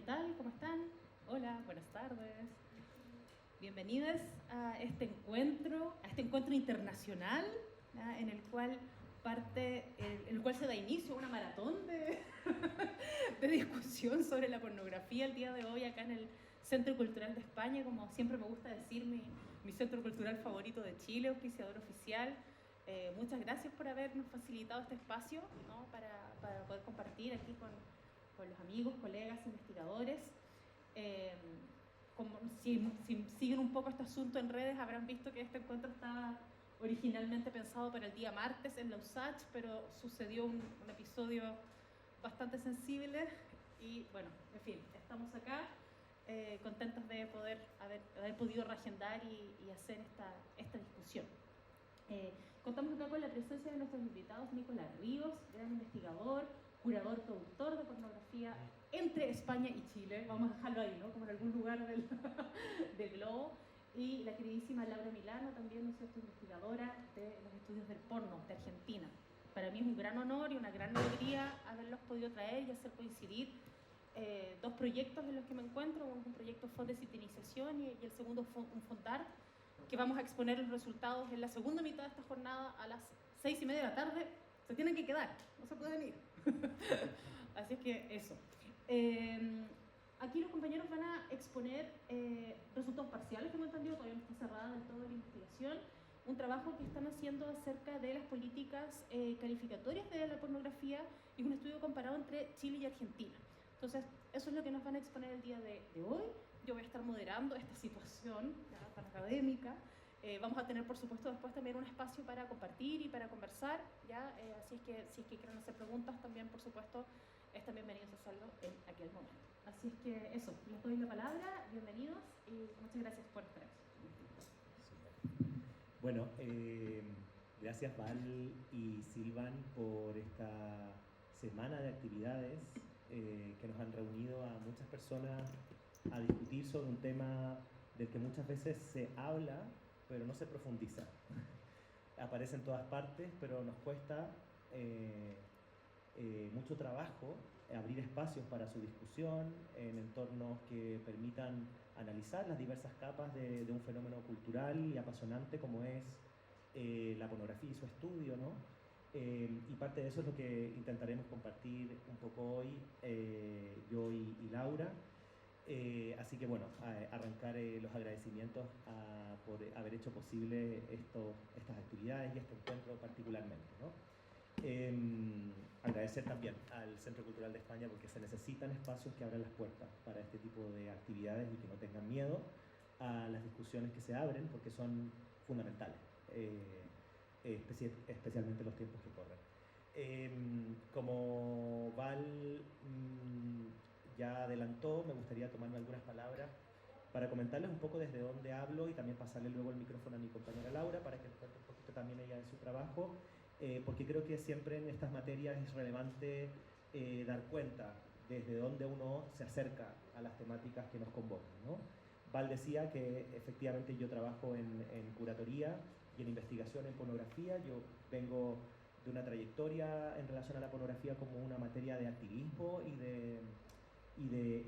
tal? ¿Cómo están? Hola, buenas tardes. Bienvenidos a este encuentro internacional, ¿ya? En el cual se da inicio a una maratón de discusión sobre la pornografía el día de hoy acá en el Centro Cultural de España, como siempre me gusta decir, mi centro cultural favorito de Chile, auspiciador oficial. Muchas gracias por habernos facilitado este espacio, ¿no? para poder compartir aquí con los amigos, colegas, investigadores. Como si siguen un poco este asunto en redes, habrán visto que este encuentro estaba originalmente pensado para el día martes en la USACH, pero sucedió un episodio bastante sensible y bueno, en fin, estamos acá contentos de poder haber podido reagendar y hacer esta discusión. Contamos acá con la presencia de nuestros invitados: Nicolás Ríos, gran investigador, curador, productor de pornografía entre España y Chile, vamos a dejarlo ahí, ¿no? Como en algún lugar del globo, y la queridísima Laura Milano, también, ¿no es cierto?, investigadora de los estudios del porno de Argentina. Para mí es un gran honor y una gran alegría haberlos podido traer y hacer coincidir dos proyectos en los que me encuentro: un proyecto FONDES de Iniciación y el segundo un FONDAR, que vamos a exponer los resultados en la segunda mitad de esta jornada a las 6:30 de la tarde. Se tienen que quedar, no se pueden ir. Así es que eso. Aquí los compañeros van a exponer resultados parciales, tengo entendido, todavía no está cerrada del todo la investigación. Un trabajo que están haciendo acerca de las políticas calificatorias de la pornografía, y un estudio comparado entre Chile y Argentina. Entonces, eso es lo que nos van a exponer el día de hoy. Yo voy a estar moderando esta situación tan académica. Vamos a tener, por supuesto, después también un espacio para compartir y para conversar, ¿ya? Así es que si es que quieren hacer preguntas también, por supuesto, están bienvenidos a hacerlo en aquel momento. Así es que eso, les doy la palabra, bienvenidos y muchas gracias por estar aquí. Bueno, gracias Val y Silvan por esta semana de actividades que nos han reunido a muchas personas a discutir sobre un tema del que muchas veces se habla, pero no se profundiza. Aparece en todas partes, pero nos cuesta mucho trabajo abrir espacios para su discusión en entornos que permitan analizar las diversas capas de un fenómeno cultural y apasionante como es la pornografía y su estudio, ¿no? Y parte de eso es lo que intentaremos compartir un poco hoy, yo y Laura. Así que bueno, arrancar los agradecimientos por haber hecho posible estas actividades y este encuentro particularmente, ¿no? Agradecer también al Centro Cultural de España, porque se necesitan espacios que abran las puertas para este tipo de actividades y que no tengan miedo a las discusiones que se abren, porque son fundamentales, especialmente los tiempos que corren. Como Val ya adelantó, me gustaría tomarme algunas palabras para comentarles un poco desde dónde hablo y también pasarle luego el micrófono a mi compañera Laura para que nos cuente un poquito también ella de su trabajo, porque creo que siempre en estas materias es relevante dar cuenta desde dónde uno se acerca a las temáticas que nos convocan, ¿no? Val decía que efectivamente yo trabajo en curatoría y en investigación en pornografía. Yo vengo de una trayectoria en relación a la pornografía como una materia de activismo y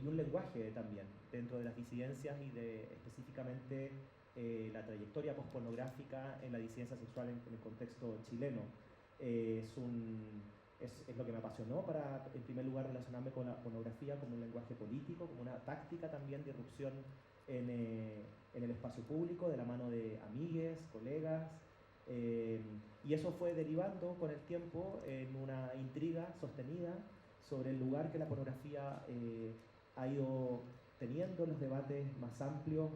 un lenguaje también dentro de las disidencias y de específicamente la trayectoria postpornográfica en la disidencia sexual en el contexto chileno. Es lo que me apasionó para, en primer lugar, relacionarme con la pornografía como un lenguaje político, como una táctica también de irrupción en el espacio público, de la mano de amigues, colegas, y eso fue derivando con el tiempo en una intriga sostenida sobre el lugar que la pornografía ha ido teniendo en los debates más amplios,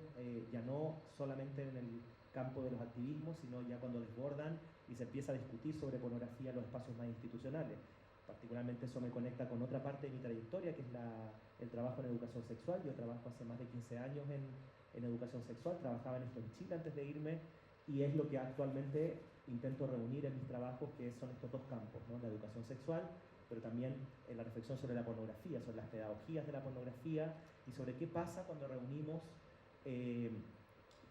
ya no solamente en el campo de los activismos, sino ya cuando desbordan y se empieza a discutir sobre pornografía en los espacios más institucionales. Particularmente eso me conecta con otra parte de mi trayectoria, que es el trabajo en educación sexual. Yo trabajo hace más de 15 años en educación sexual, trabajaba en esto en Chile antes de irme, y es lo que actualmente intento reunir en mis trabajos, que son estos dos campos, ¿no? La educación sexual, pero también en la reflexión sobre la pornografía, sobre las pedagogías de la pornografía y sobre qué pasa cuando reunimos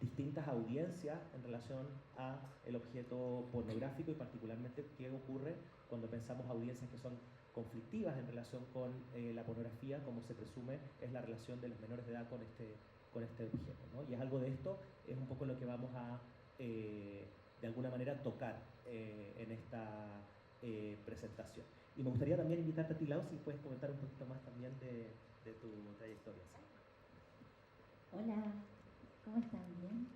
distintas audiencias en relación a el objeto pornográfico y particularmente qué ocurre cuando pensamos audiencias que son conflictivas en relación con la pornografía, como se presume es la relación de los menores de edad con este objeto, ¿no? Y es algo de esto, es un poco lo que vamos a, de alguna manera, tocar en esta presentación. Y me gustaría también invitarte a ti, Lau, si puedes comentar un poquito más también de tu trayectoria. ¿Sí? Hola, ¿cómo están? ¿Bien?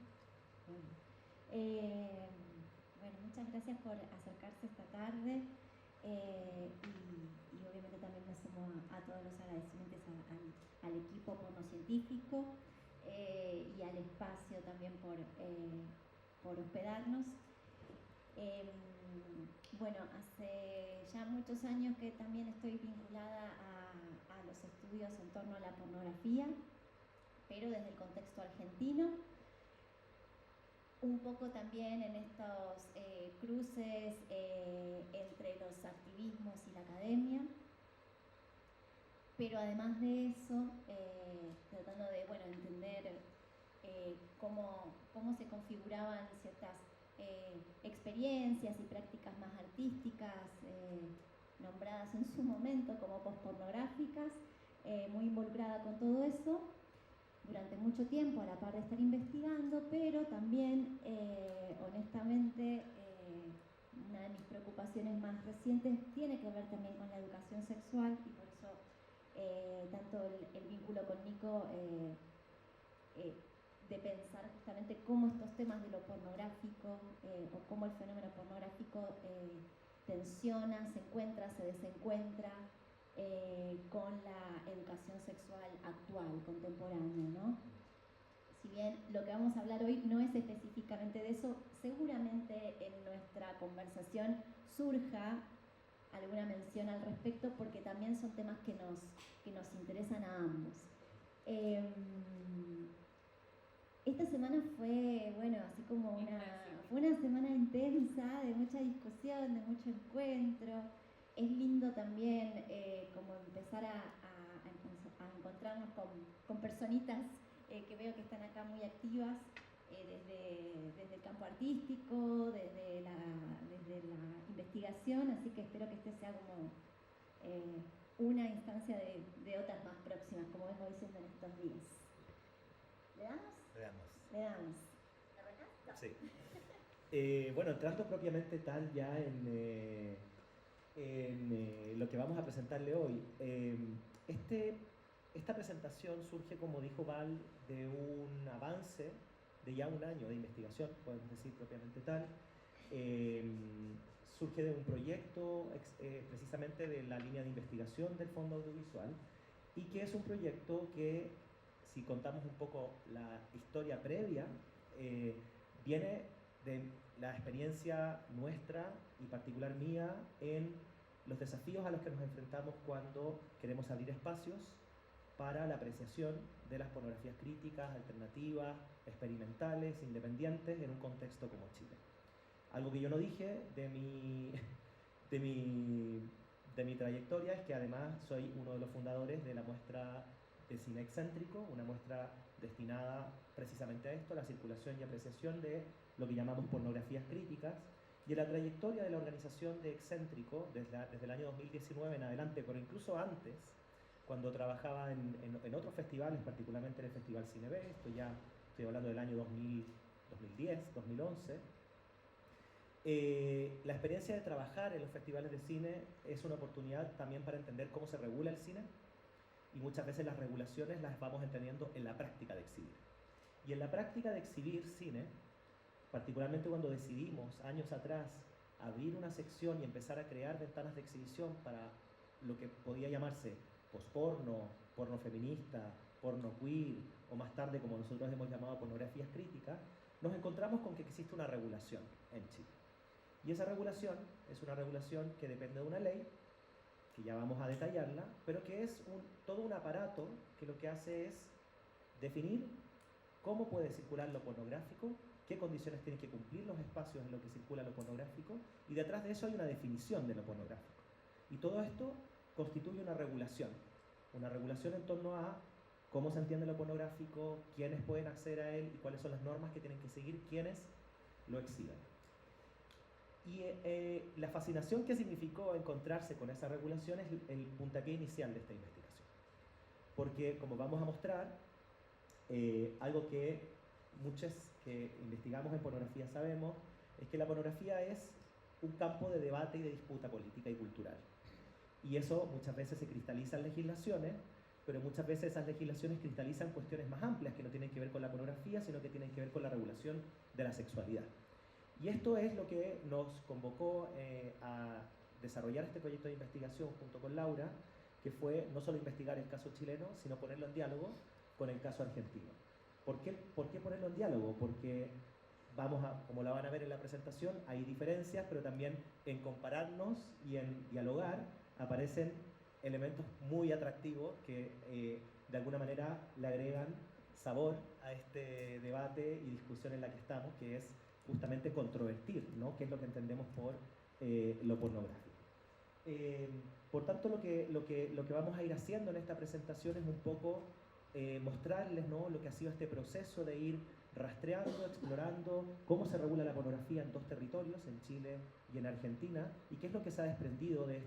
Bueno, muchas gracias por acercarse esta tarde y obviamente también me sumo a todos los agradecimientos al equipo pornocientífico y al espacio también por hospedarnos. Bueno, hace ya muchos años que también estoy vinculada a los estudios en torno a la pornografía, pero desde el contexto argentino, un poco también en estos cruces entre los activismos y la academia, pero además de eso, tratando de entender cómo se configuraban ciertas experiencias y prácticas más artísticas, nombradas en su momento como pospornográficas, muy involucrada con todo eso durante mucho tiempo a la par de estar investigando, pero también, honestamente, una de mis preocupaciones más recientes tiene que ver también con la educación sexual y por eso tanto el vínculo con Nico de pensar justamente cómo estos temas de lo pornográfico o cómo el fenómeno pornográfico tensiona, se encuentra, se desencuentra con la educación sexual actual, contemporánea, ¿no? Si bien lo que vamos a hablar hoy no es específicamente de eso, seguramente en nuestra conversación surja alguna mención al respecto porque también son temas que nos interesan a ambos. Esta semana fue, así como fue una semana intensa, de mucha discusión, de mucho encuentro. Es lindo también como empezar a encontrarnos con personitas que veo que están acá muy activas desde el campo artístico, desde la investigación, así que espero que este sea como una instancia de otras más próximas, como vengo diciendo en estos días. ¿Le damos? Le damos. ¿La Sí. Bueno, entrando propiamente tal ya en lo que vamos a presentarle hoy. Esta presentación surge, como dijo Val, de un avance de ya un año de investigación, podemos decir propiamente tal. Surge de un proyecto precisamente de la línea de investigación del Fondo Audiovisual y que es un proyecto que, si contamos un poco la historia previa, viene de la experiencia nuestra y particular mía en los desafíos a los que nos enfrentamos cuando queremos abrir espacios para la apreciación de las pornografías críticas, alternativas, experimentales, independientes en un contexto como Chile. Algo que yo no dije de mi trayectoria es que además soy uno de los fundadores de la muestra de cine excéntrico, una muestra destinada precisamente a esto, la circulación y apreciación de lo que llamamos pornografías críticas, y en la trayectoria de la organización de Excéntrico, desde el año 2019 en adelante, pero incluso antes, cuando trabajaba en otros festivales, particularmente en el Festival Cine B, estoy hablando del año 2010, 2011, la experiencia de trabajar en los festivales de cine es una oportunidad también para entender cómo se regula el cine, y muchas veces las regulaciones las vamos entendiendo en la práctica de exhibir. Y en la práctica de exhibir cine, particularmente cuando decidimos años atrás abrir una sección y empezar a crear ventanas de exhibición para lo que podía llamarse posporno, porno feminista, porno queer, o más tarde, como nosotros hemos llamado, pornografías críticas, nos encontramos con que existe una regulación en Chile. Y esa regulación es una regulación que depende de una ley, que ya vamos a detallarla, pero que es todo un aparato que lo que hace es definir cómo puede circular lo pornográfico, qué condiciones tienen que cumplir los espacios en los que circula lo pornográfico, y detrás de eso hay una definición de lo pornográfico. Y todo esto constituye una regulación en torno a cómo se entiende lo pornográfico, quiénes pueden acceder a él y cuáles son las normas que tienen que seguir quienes lo exhiben. Y la fascinación que significó encontrarse con esa regulación es el puntapié inicial de esta investigación. Porque, como vamos a mostrar, algo que muchos que investigamos en pornografía sabemos es que la pornografía es un campo de debate y de disputa política y cultural. Y eso muchas veces se cristaliza en legislaciones, pero muchas veces esas legislaciones cristalizan cuestiones más amplias que no tienen que ver con la pornografía, sino que tienen que ver con la regulación de la sexualidad. Y esto es lo que nos convocó a desarrollar este proyecto de investigación junto con Laura, que fue no solo investigar el caso chileno, sino ponerlo en diálogo con el caso argentino. ¿Por qué ponerlo en diálogo? Porque como la van a ver en la presentación, hay diferencias, pero también en compararnos y en dialogar aparecen elementos muy atractivos que de alguna manera le agregan sabor a este debate y discusión en la que estamos, que es justamente controvertir, ¿no? ¿Qué es lo que entendemos por lo pornográfico? Por tanto, lo que vamos a ir haciendo en esta presentación es un poco mostrarles, ¿no?, lo que ha sido este proceso de ir rastreando, explorando cómo se regula la pornografía en dos territorios, en Chile y en Argentina, y qué es lo que se ha desprendido de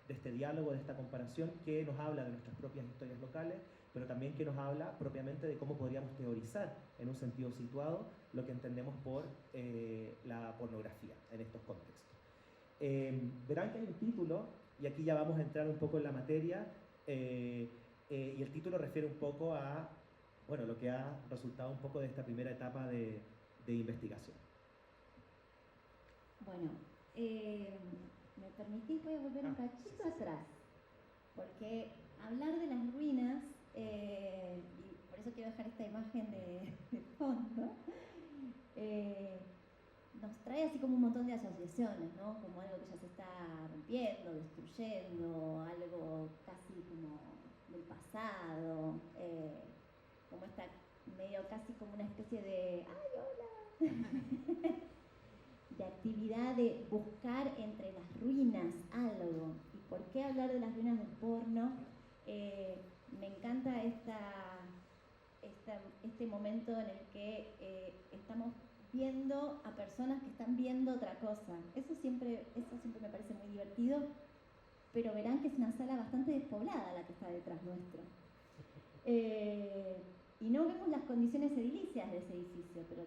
este diálogo, de esta comparación, que nos habla de nuestras propias historias locales, pero también que nos habla propiamente de cómo podríamos teorizar en un sentido situado lo que entendemos por la pornografía en estos contextos. Verán que hay un título, y aquí ya vamos a entrar un poco en la materia, y el título refiere un poco a, bueno, lo que ha resultado un poco de esta primera etapa de investigación. Bueno, me permitís, voy a volver un cachito atrás, porque hablar de las ruinas, y por eso quiero dejar esta imagen de fondo, nos trae así como un montón de asociaciones, ¿no? Como algo que ya se está rompiendo, destruyendo, algo casi como del pasado, como esta medio casi como una especie de ¡ay, hola! De actividad de buscar entre las ruinas algo. ¿Y por qué hablar de las ruinas del porno? Me encanta este momento en el que estamos viendo a personas que están viendo otra cosa. Eso siempre me parece muy divertido, pero verán que es una sala bastante despoblada la que está detrás nuestro. Y no vemos las condiciones edilicias de ese edificio, pero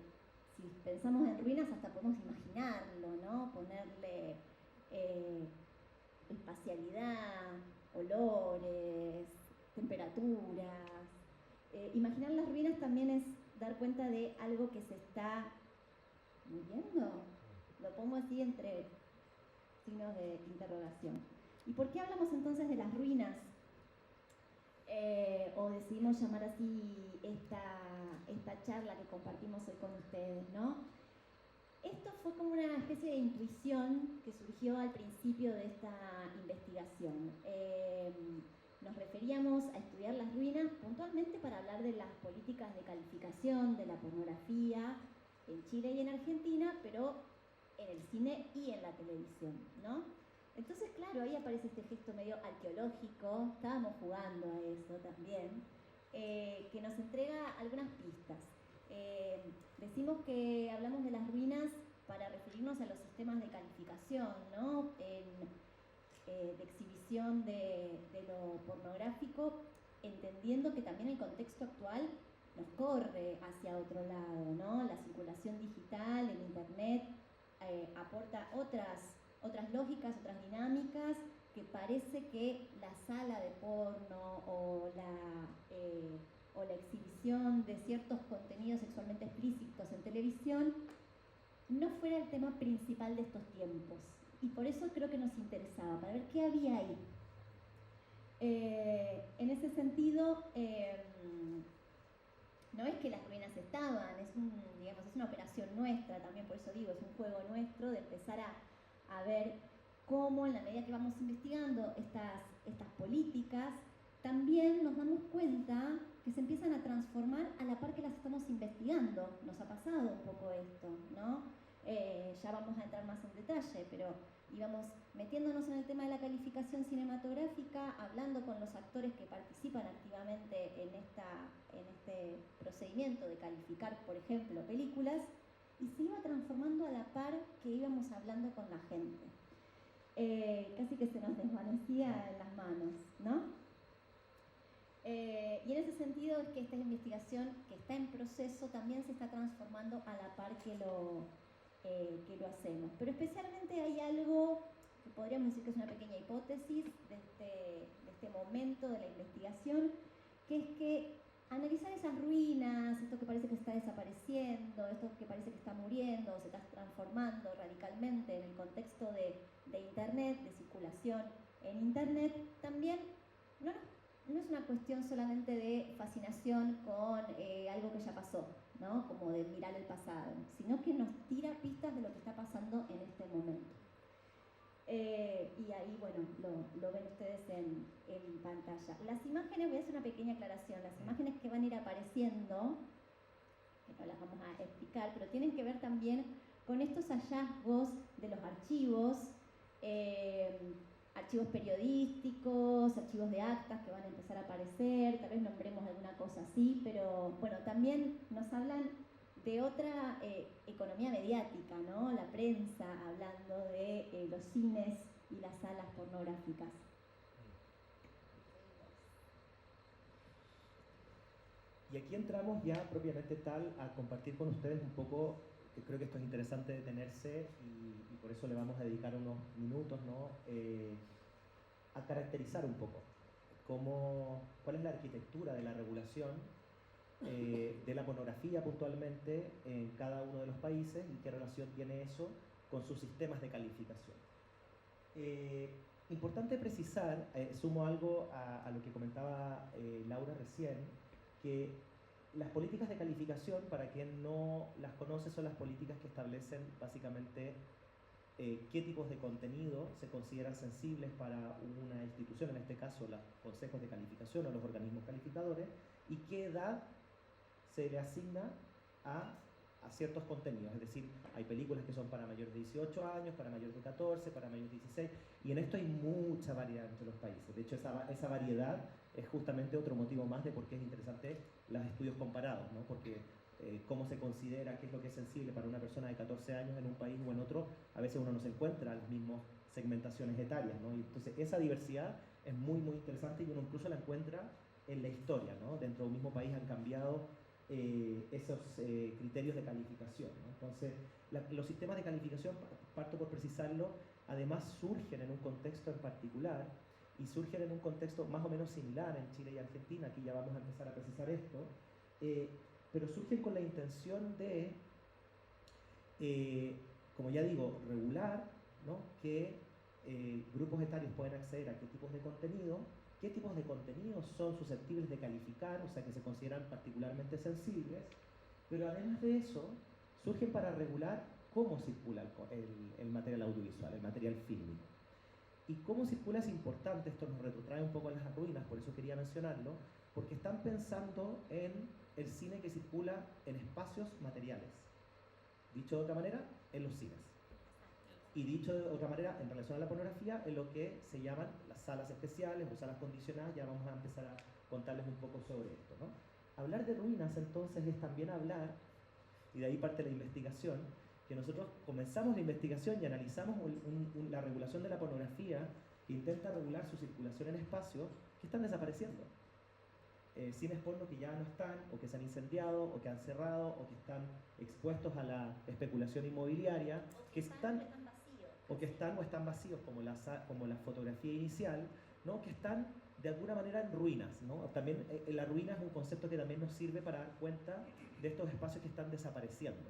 si pensamos en ruinas hasta podemos imaginarlo, ¿no? Ponerle espacialidad, olores, temperaturas. Imaginar las ruinas también es dar cuenta de algo que se está muriendo. Lo pongo así entre signos de interrogación. ¿Y por qué hablamos entonces de las ruinas? O decidimos llamar así esta charla que compartimos hoy con ustedes, ¿no? Esto fue como una especie de intuición que surgió al principio de esta investigación. Nos referíamos a estudiar las ruinas puntualmente para hablar de las políticas de calificación de la pornografía en Chile y en Argentina, pero en el cine y en la televisión, ¿no? Entonces, claro, ahí aparece este gesto medio arqueológico, estábamos jugando a eso también, que nos entrega algunas pistas. Decimos que hablamos de las ruinas para referirnos a los sistemas de calificación, ¿no? De exhibición de lo pornográfico, entendiendo que también el contexto actual nos corre hacia otro lado, ¿no? La circulación digital, el internet, aporta otras lógicas, otras dinámicas, que parece que la sala de porno o la exhibición de ciertos contenidos sexualmente explícitos en televisión no fuera el tema principal de estos tiempos. Y por eso creo que nos interesaba, para ver qué había ahí. En ese sentido, no es que las ruinas estaban, es una operación nuestra, también por eso digo, es un juego nuestro de empezar a ver cómo en la medida que vamos investigando estas políticas, también nos damos cuenta que se empiezan a transformar a la par que las estamos investigando. Nos ha pasado un poco esto, ¿no? Ya vamos a entrar más en detalle, pero íbamos metiéndonos en el tema de la calificación cinematográfica, hablando con los actores que participan activamente en este procedimiento de calificar, por ejemplo, películas, y se iba transformando a la par que íbamos hablando con la gente. Casi que se nos desvanecía en las manos, ¿no? Y en ese sentido es que esta investigación que está en proceso también se está transformando a la par que lo hacemos. Pero especialmente hay algo que podríamos decir que es una pequeña hipótesis de este momento de la investigación, que es que analizar esas ruinas, esto que parece que está desapareciendo, esto que parece que está muriendo, o se está transformando radicalmente en el contexto de Internet, de circulación en Internet, también no es una cuestión solamente de fascinación con algo que ya pasó, ¿no? Como de mirar el pasado, sino que nos tira pistas de lo que está pasando en este momento. Y ahí, bueno, lo ven ustedes en pantalla. Las imágenes, voy a hacer una pequeña aclaración, las imágenes que van a ir apareciendo, que no las vamos a explicar, pero tienen que ver también con estos hallazgos de los archivos, archivos periodísticos, archivos de actas que van a empezar a aparecer, tal vez nombremos alguna cosa así, pero bueno, también nos hablan de otra economía mediática, ¿no? La prensa hablando de los cines y las salas pornográficas. Y aquí entramos ya propiamente tal a compartir con ustedes un poco, que creo que esto es interesante detenerse y por eso le vamos a dedicar unos minutos, ¿no? A caracterizar un poco cuál es la arquitectura de la regulación de la pornografía puntualmente en cada uno de los países y qué relación tiene eso con sus sistemas de calificación. Importante precisar, sumo algo a lo que comentaba Laura recién, que las políticas de calificación, para quien no las conoce, son las políticas que establecen básicamente qué tipos de contenido se consideran sensibles para una institución, en este caso los consejos de calificación o los organismos calificadores, y qué edad se le asigna a ciertos contenidos. Es decir, hay películas que son para mayores de 18 años, para mayores de 14, para mayores de 16, y en esto hay mucha variedad entre los países. De hecho, esa variedad es justamente otro motivo más de por qué es interesante los estudios comparados, ¿no? Porque cómo se considera qué es lo que es sensible para una persona de 14 años en un país o en otro, a veces uno no se encuentra las mismas segmentaciones etarias, ¿no? Y entonces esa diversidad es muy, muy interesante y uno incluso la encuentra en la historia, ¿no? Dentro de un mismo país han cambiado esos criterios de calificación, ¿no? Entonces, los sistemas de calificación, parto por precisarlo, además surgen en un contexto en particular y surgen en un contexto más o menos similar en Chile y Argentina, aquí ya vamos a empezar a precisar esto, pero surgen con la intención de, como ya digo, regular, ¿no? qué grupos etarios pueden acceder a qué tipos de contenido, qué tipos de contenidos son susceptibles de calificar, o sea que se consideran particularmente sensibles, pero además de eso, surgen para regular cómo circula el material audiovisual, el material fílmico. Y cómo circula es importante, esto nos retrotrae un poco a las ruinas, por eso quería mencionarlo, porque están pensando en el cine que circula en espacios materiales. Dicho de otra manera, en los cines. Y dicho de otra manera, en relación a la pornografía, en lo que se llaman las salas especiales o salas condicionadas, ya vamos a empezar a contarles un poco sobre esto, ¿no? Hablar de ruinas entonces es también hablar, y de ahí parte la investigación, que nosotros comenzamos la investigación y analizamos la regulación de la pornografía que intenta regular su circulación en espacios que están desapareciendo. Cines porno que ya no están, o que se han incendiado, o que han cerrado, o que están expuestos a la especulación inmobiliaria, que están o que están o están vacíos, como la fotografía inicial, ¿no? Que están de alguna manera en ruinas, ¿no? También la ruina es un concepto que también nos sirve para dar cuenta de estos espacios que están desapareciendo,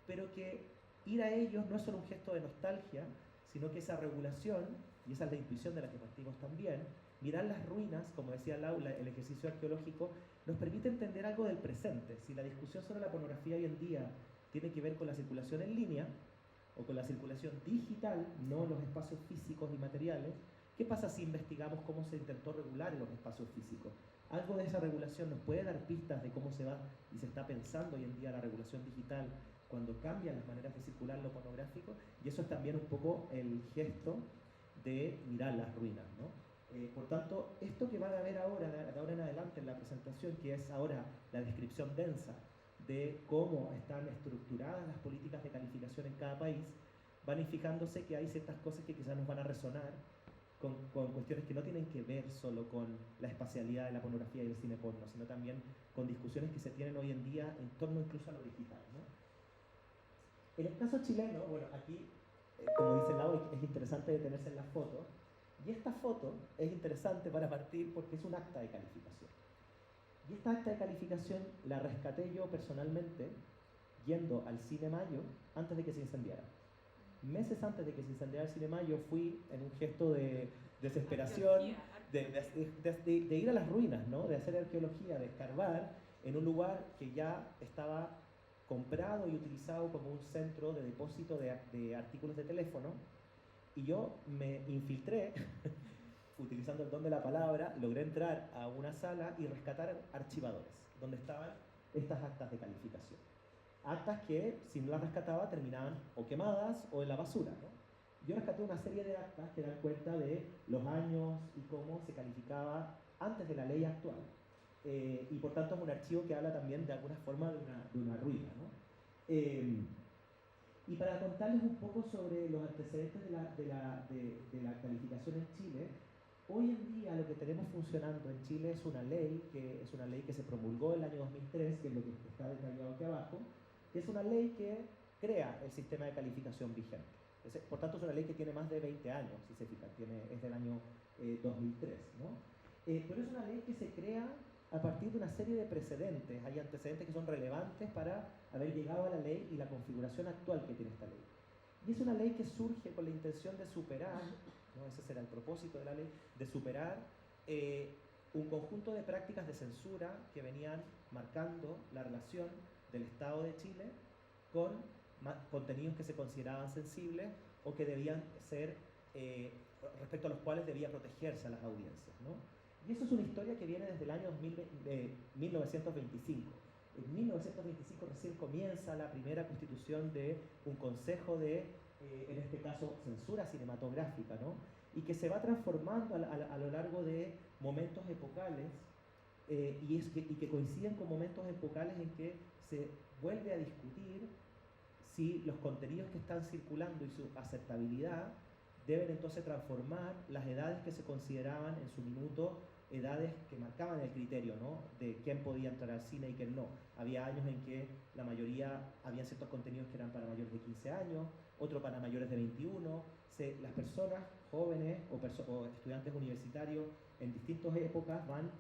pero que ir a ellos no es solo un gesto de nostalgia, sino que esa regulación, y esa es la intuición de la que partimos también, mirar las ruinas, como decía Laura, el ejercicio arqueológico, nos permite entender algo del presente. Si la discusión sobre la pornografía hoy en día tiene que ver con la circulación en línea, o con la circulación digital, no los espacios físicos y materiales, ¿qué pasa si investigamos cómo se intentó regular en los espacios físicos? Algo de esa regulación nos puede dar pistas de cómo se va y se está pensando hoy en día la regulación digital cuando cambian las maneras de circular lo pornográfico, y eso es también un poco el gesto de mirar las ruinas, ¿no? Por tanto, esto que van a ver ahora, de ahora en adelante en la presentación, que es ahora la descripción densa de cómo están estructuradas las políticas de calificación en cada país, van fijándose que hay ciertas cosas que quizás nos van a resonar con cuestiones que no tienen que ver solo con la espacialidad de la pornografía y el cine porno, sino también con discusiones que se tienen hoy en día en torno incluso a lo digital, ¿no? En el caso chileno, bueno, aquí, como dice Lau, es interesante detenerse en la foto, y esta foto es interesante para partir porque es un acta de calificación. Y esta acta de calificación la rescaté yo personalmente yendo al Cine Mayo antes de que se incendiara. Meses antes de que se incendiara el Cine Mayo fui en un gesto de desesperación, de ir a las ruinas, ¿no? De hacer arqueología, de escarbar en un lugar que ya estaba comprado y utilizado como un centro de depósito de artículos de teléfono, y yo me infiltré, utilizando el don de la palabra, logré entrar a una sala y rescatar archivadores, donde estaban estas actas de calificación. Actas que, si no las rescataba, terminaban o quemadas o en la basura, ¿no? Yo rescaté una serie de actas que dan cuenta de los años y cómo se calificaba antes de la ley actual. Y por tanto es un archivo que habla también de alguna forma de una ruina, ¿no? Y para contarles un poco sobre los antecedentes de la calificación en Chile, hoy en día lo que tenemos funcionando en Chile es una ley que se promulgó en el año 2003, que es lo que está detallado aquí abajo, que es una ley que crea el sistema de calificación vigente. Por tanto, es una ley que tiene más de 20 años, si se fijan, es del año 2003, ¿no? Pero es una ley que se crea a partir de una serie de precedentes. Hay antecedentes que son relevantes para haber llegado a la ley y la configuración actual que tiene esta ley. Y es una ley que surge con la intención de superar, ¿no? Ese será el propósito de la ley, de superar un conjunto de prácticas de censura que venían marcando la relación del Estado de Chile con contenidos que se consideraban sensibles o que debían ser, respecto a los cuales debía protegerse a las audiencias, ¿no? Y eso es una historia que viene desde el año 1925. En 1925 recién comienza la primera constitución de un consejo de, en este caso, censura cinematográfica, ¿no? Y que se va transformando a lo largo de momentos epocales y que coinciden con momentos epocales en que se vuelve a discutir si los contenidos que están circulando y su aceptabilidad deben entonces transformar las edades que se consideraban en su minuto edades que marcaban el criterio, ¿no? De quién podía entrar al cine y quién no. Había años en que la mayoría, había ciertos contenidos que eran para mayores de 15 años, otro para mayores de 21. Las personas jóvenes o estudiantes universitarios en distintas épocas van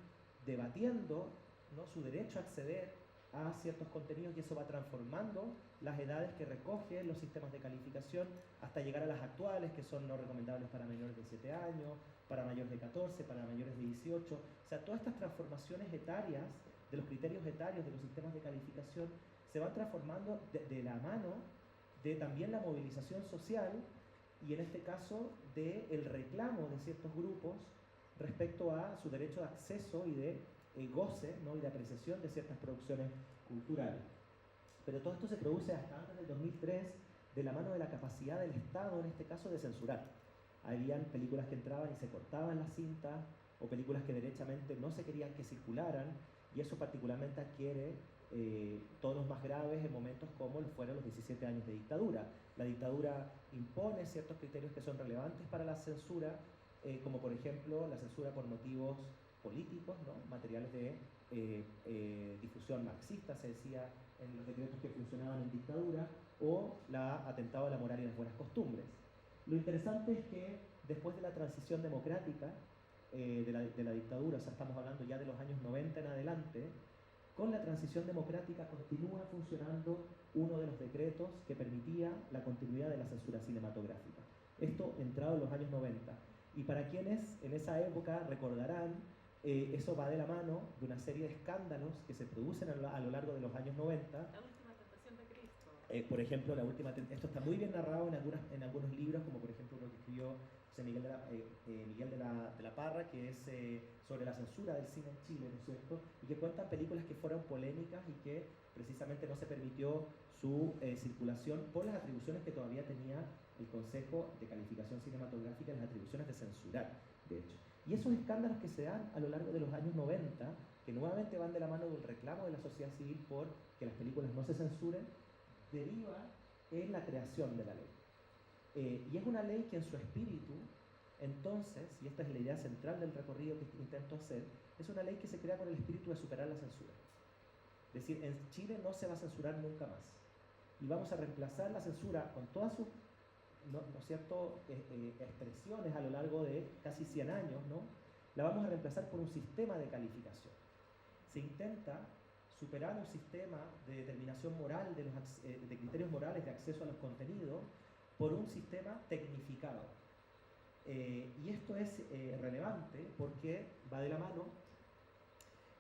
debatiendo, ¿no? Su derecho a acceder a ciertos contenidos, y eso va transformando las edades que recogen los sistemas de calificación hasta llegar a las actuales, que son no recomendables para menores de 7 años, para mayores de 14, para mayores de 18. O sea, todas estas transformaciones etarias de los criterios etarios de los sistemas de calificación se van transformando de la mano de también la movilización social y en este caso del reclamo de ciertos grupos respecto a su derecho de acceso y de goce, ¿no? Y de apreciación de ciertas producciones culturales. Pero todo esto se produce hasta antes del 2003 de la mano de la capacidad del Estado, en este caso, de censurar. Habían películas que entraban y se cortaban las cintas, o películas que derechamente no se querían que circularan, y eso particularmente adquiere tonos más graves en momentos como fueron los 17 años de dictadura. La dictadura impone ciertos criterios que son relevantes para la censura, como por ejemplo la censura por motivos políticos, ¿no? Materiales de difusión marxista, se decía en los decretos que funcionaban en dictadura, o la atentado a la moral y las buenas costumbres. Lo interesante es que después de la transición democrática de la dictadura, o sea, estamos hablando ya de los años 90 en adelante, con la transición democrática continúa funcionando uno de los decretos que permitía la continuidad de la censura cinematográfica. Esto entrado en los años 90. Y para quienes en esa época recordarán, eso va de la mano de una serie de escándalos que se producen a lo largo de los años 90. La última tentación de Cristo. Por ejemplo, esto está muy bien narrado en algunos libros, como por ejemplo uno que escribió José Miguel de la Parra, que es sobre la censura del cine en Chile, ¿no es cierto? Y que cuentan películas que fueron polémicas y que precisamente no se permitió su circulación por las atribuciones que todavía tenía el Consejo de Calificación Cinematográfica, las atribuciones de censurar, de hecho. Y esos escándalos que se dan a lo largo de los años 90, que nuevamente van de la mano de un reclamo de la sociedad civil por que las películas no se censuren, deriva en la creación de la ley. Y es una ley que en su espíritu, entonces, y esta es la idea central del recorrido que intento hacer, es una ley que se crea con el espíritu de superar la censura. Es decir, en Chile no se va a censurar nunca más. Y vamos a reemplazar la censura con todas sus ¿no es cierto? Expresiones a lo largo de casi 100 años, ¿no? La vamos a reemplazar por un sistema de calificación. Se intenta superar un sistema de determinación moral de criterios morales de acceso a los contenidos por un sistema tecnificado. Y esto es relevante porque va de la mano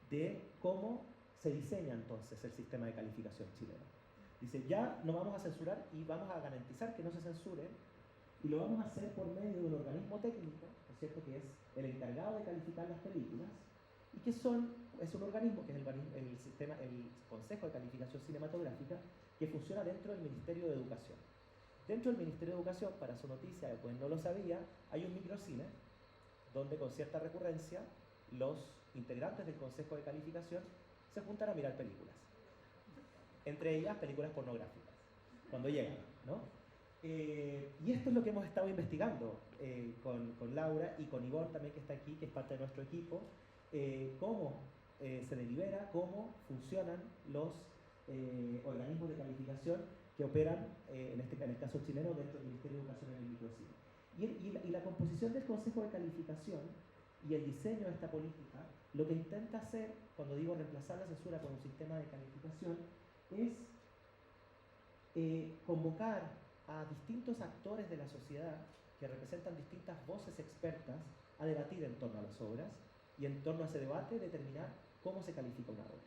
de cómo se diseña entonces el sistema de calificación chileno. Dice, ya no vamos a censurar y vamos a garantizar que no se censure, y lo vamos a hacer por medio de un organismo técnico, ¿no es cierto?, que es el encargado de calificar las películas, y que es un organismo que es el Consejo de Calificación Cinematográfica, que funciona dentro del Ministerio de Educación. Dentro del Ministerio de Educación, para su noticia, pues no lo sabía, hay un microcine donde con cierta recurrencia los integrantes del Consejo de Calificación se juntan a mirar películas. Entre ellas películas pornográficas, cuando llegan, ¿no? Y esto es lo que hemos estado investigando con Laura y con Ivonne también, que está aquí, que es parte de nuestro equipo, cómo se delibera, cómo funcionan los organismos de calificación que operan, en el caso chileno, dentro del Ministerio de Educación en el microcine. Y la composición del Consejo de Calificación y el diseño de esta política, lo que intenta hacer, cuando digo reemplazar la censura por un sistema de calificación, es convocar a distintos actores de la sociedad que representan distintas voces expertas a debatir en torno a las obras y en torno a ese debate determinar cómo se califica una obra.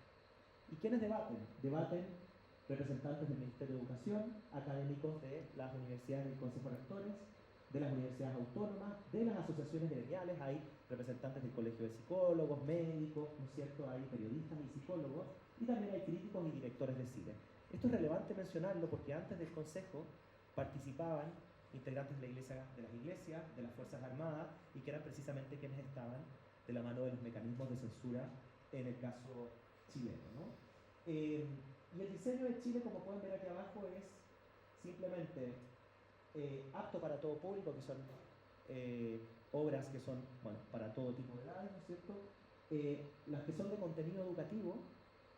¿Y quiénes debaten? Debaten representantes del Ministerio de Educación, académicos de las universidades del Consejo de Rectores, de las universidades autónomas, de las asociaciones gremiales, hay representantes del Colegio de Psicólogos, médicos, ¿no es cierto?, hay periodistas y psicólogos, y también hay críticos y directores de cine. Esto es relevante mencionarlo porque antes del Consejo participaban integrantes de las iglesias, de las Fuerzas Armadas, y que eran precisamente quienes estaban de la mano de los mecanismos de censura en el caso chileno, ¿no? Y el diseño de Chile, como pueden ver aquí abajo, es simplemente apto para todo público, que son obras que son, bueno, para todo tipo de edades, ¿no es cierto? Las que son de contenido educativo,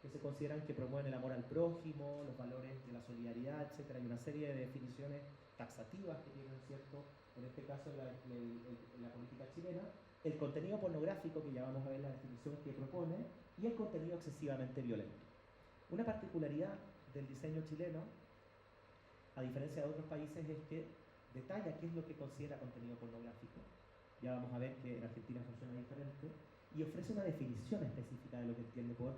que se consideran que promueven el amor al prójimo, los valores de la solidaridad, etc. Hay una serie de definiciones taxativas que tienen, ¿cierto?, en este caso la política chilena, el contenido pornográfico, que ya vamos a ver la definición que propone, y el contenido excesivamente violento. Una particularidad del diseño chileno, a diferencia de otros países, es que detalla qué es lo que considera contenido pornográfico. Ya vamos a ver que en Argentina funciona diferente, y ofrece una definición específica de lo que entiende por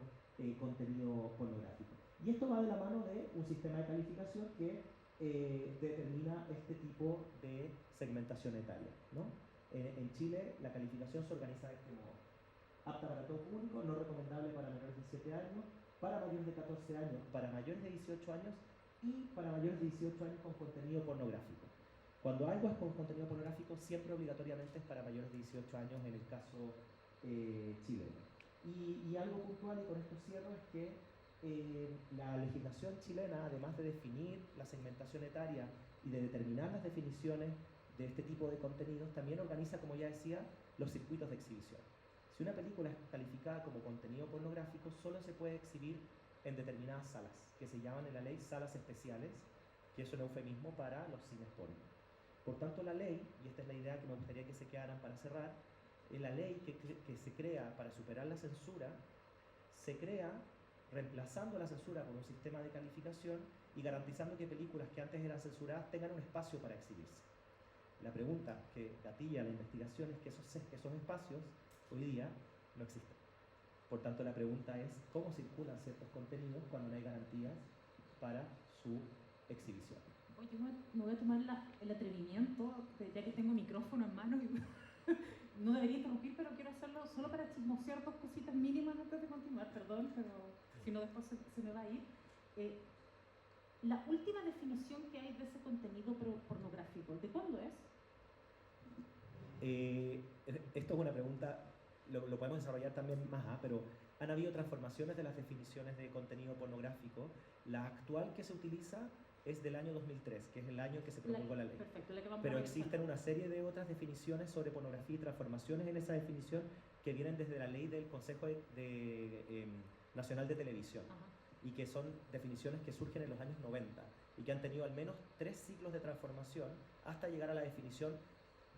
contenido pornográfico. Y esto va de la mano de un sistema de calificación que determina este tipo de segmentación etaria, ¿no? En Chile la calificación se organiza de este modo: apta para todo público, no recomendable para menores de 7 años, para mayores de 14 años, para mayores de 18 años y para mayores de 18 años con contenido pornográfico. Cuando algo es con contenido pornográfico, siempre obligatoriamente es para mayores de 18 años en el caso chileno. Y algo puntual, y con esto cierro, es que la legislación chilena, además de definir la segmentación etaria y de determinar las definiciones de este tipo de contenidos, también organiza, como ya decía, los circuitos de exhibición. Si una película es calificada como contenido pornográfico, solo se puede exhibir en determinadas salas, que se llaman en la ley salas especiales, que es un eufemismo para los cines porno. Por tanto, la ley, y esta es la idea que me gustaría que se quedaran para cerrar, la ley que se crea para superar la censura, se crea reemplazando la censura por un sistema de calificación y garantizando que películas que antes eran censuradas tengan un espacio para exhibirse. La pregunta que gatilla la investigación es que esos espacios hoy día no existen. Por tanto, la pregunta es cómo circulan ciertos contenidos cuando no hay garantías para su exhibición. oye, me voy a tomar el atrevimiento, ya que tengo micrófono en mano, y no debería interrumpir, pero quiero hacerlo solo para chismosear dos cositas mínimas antes de continuar, perdón, pero si no después se me va a ir. La última definición que hay de ese contenido pornográfico, ¿de cuándo es? Esto es una pregunta, lo podemos desarrollar también más, pero han habido transformaciones de las definiciones de contenido pornográfico. La actual que se utiliza es del año 2003, que es el año que se promulgó la ley. Perfecto, la que vamos Pero a revisar. existen una serie de otras definiciones sobre pornografía y transformaciones en esa definición que vienen desde la ley del Consejo Nacional de Televisión. Ajá. Y que son definiciones que surgen en los años 90 y que han tenido al menos 3 ciclos de transformación hasta llegar a la definición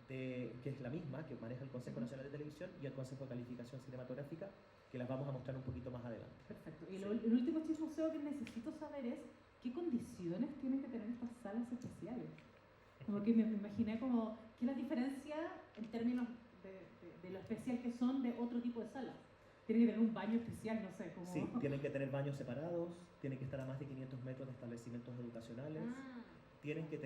que es la misma que maneja el Consejo Nacional de Televisión y el Consejo de Calificación Cinematográfica, que las vamos a mostrar un poquito más adelante. Perfecto. Y el último chismoseo que necesito saber es ¿qué condiciones tienen que tener estas salas especiales? Como que me imaginé como ¿qué es la diferencia en términos de lo especial que son de otro tipo de salas? Tienen que tener un baño especial, no sé, como... Sí, tienen que tener baños separados, tienen que estar a más de 500 metros de establecimientos educacionales, tienen que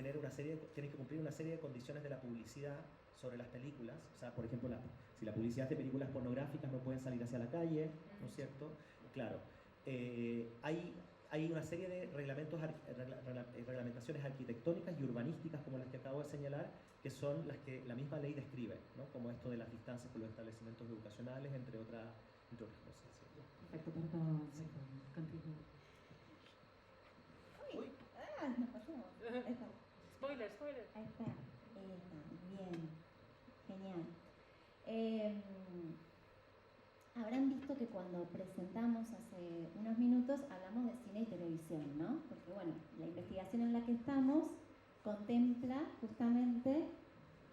cumplir una serie de condiciones de la publicidad sobre las películas. O sea, por ejemplo, si la publicidad es de películas pornográficas no pueden salir hacia la calle, ¿no es cierto? Claro, hay una serie de reglamentaciones arquitectónicas y urbanísticas como las que acabo de señalar, que son las que la misma ley describe, ¿no? Como esto de las distancias con los establecimientos educacionales, entre otras cosas. ¿Sí? Perfecto, perdón. Continúo. Uy, nos pasamos. Ahí está. Spoiler. Ahí está. Bien. Genial. Habrán visto que cuando presentamos hace unos minutos hablamos de cine y televisión, ¿no? Porque bueno, la investigación en la que estamos contempla justamente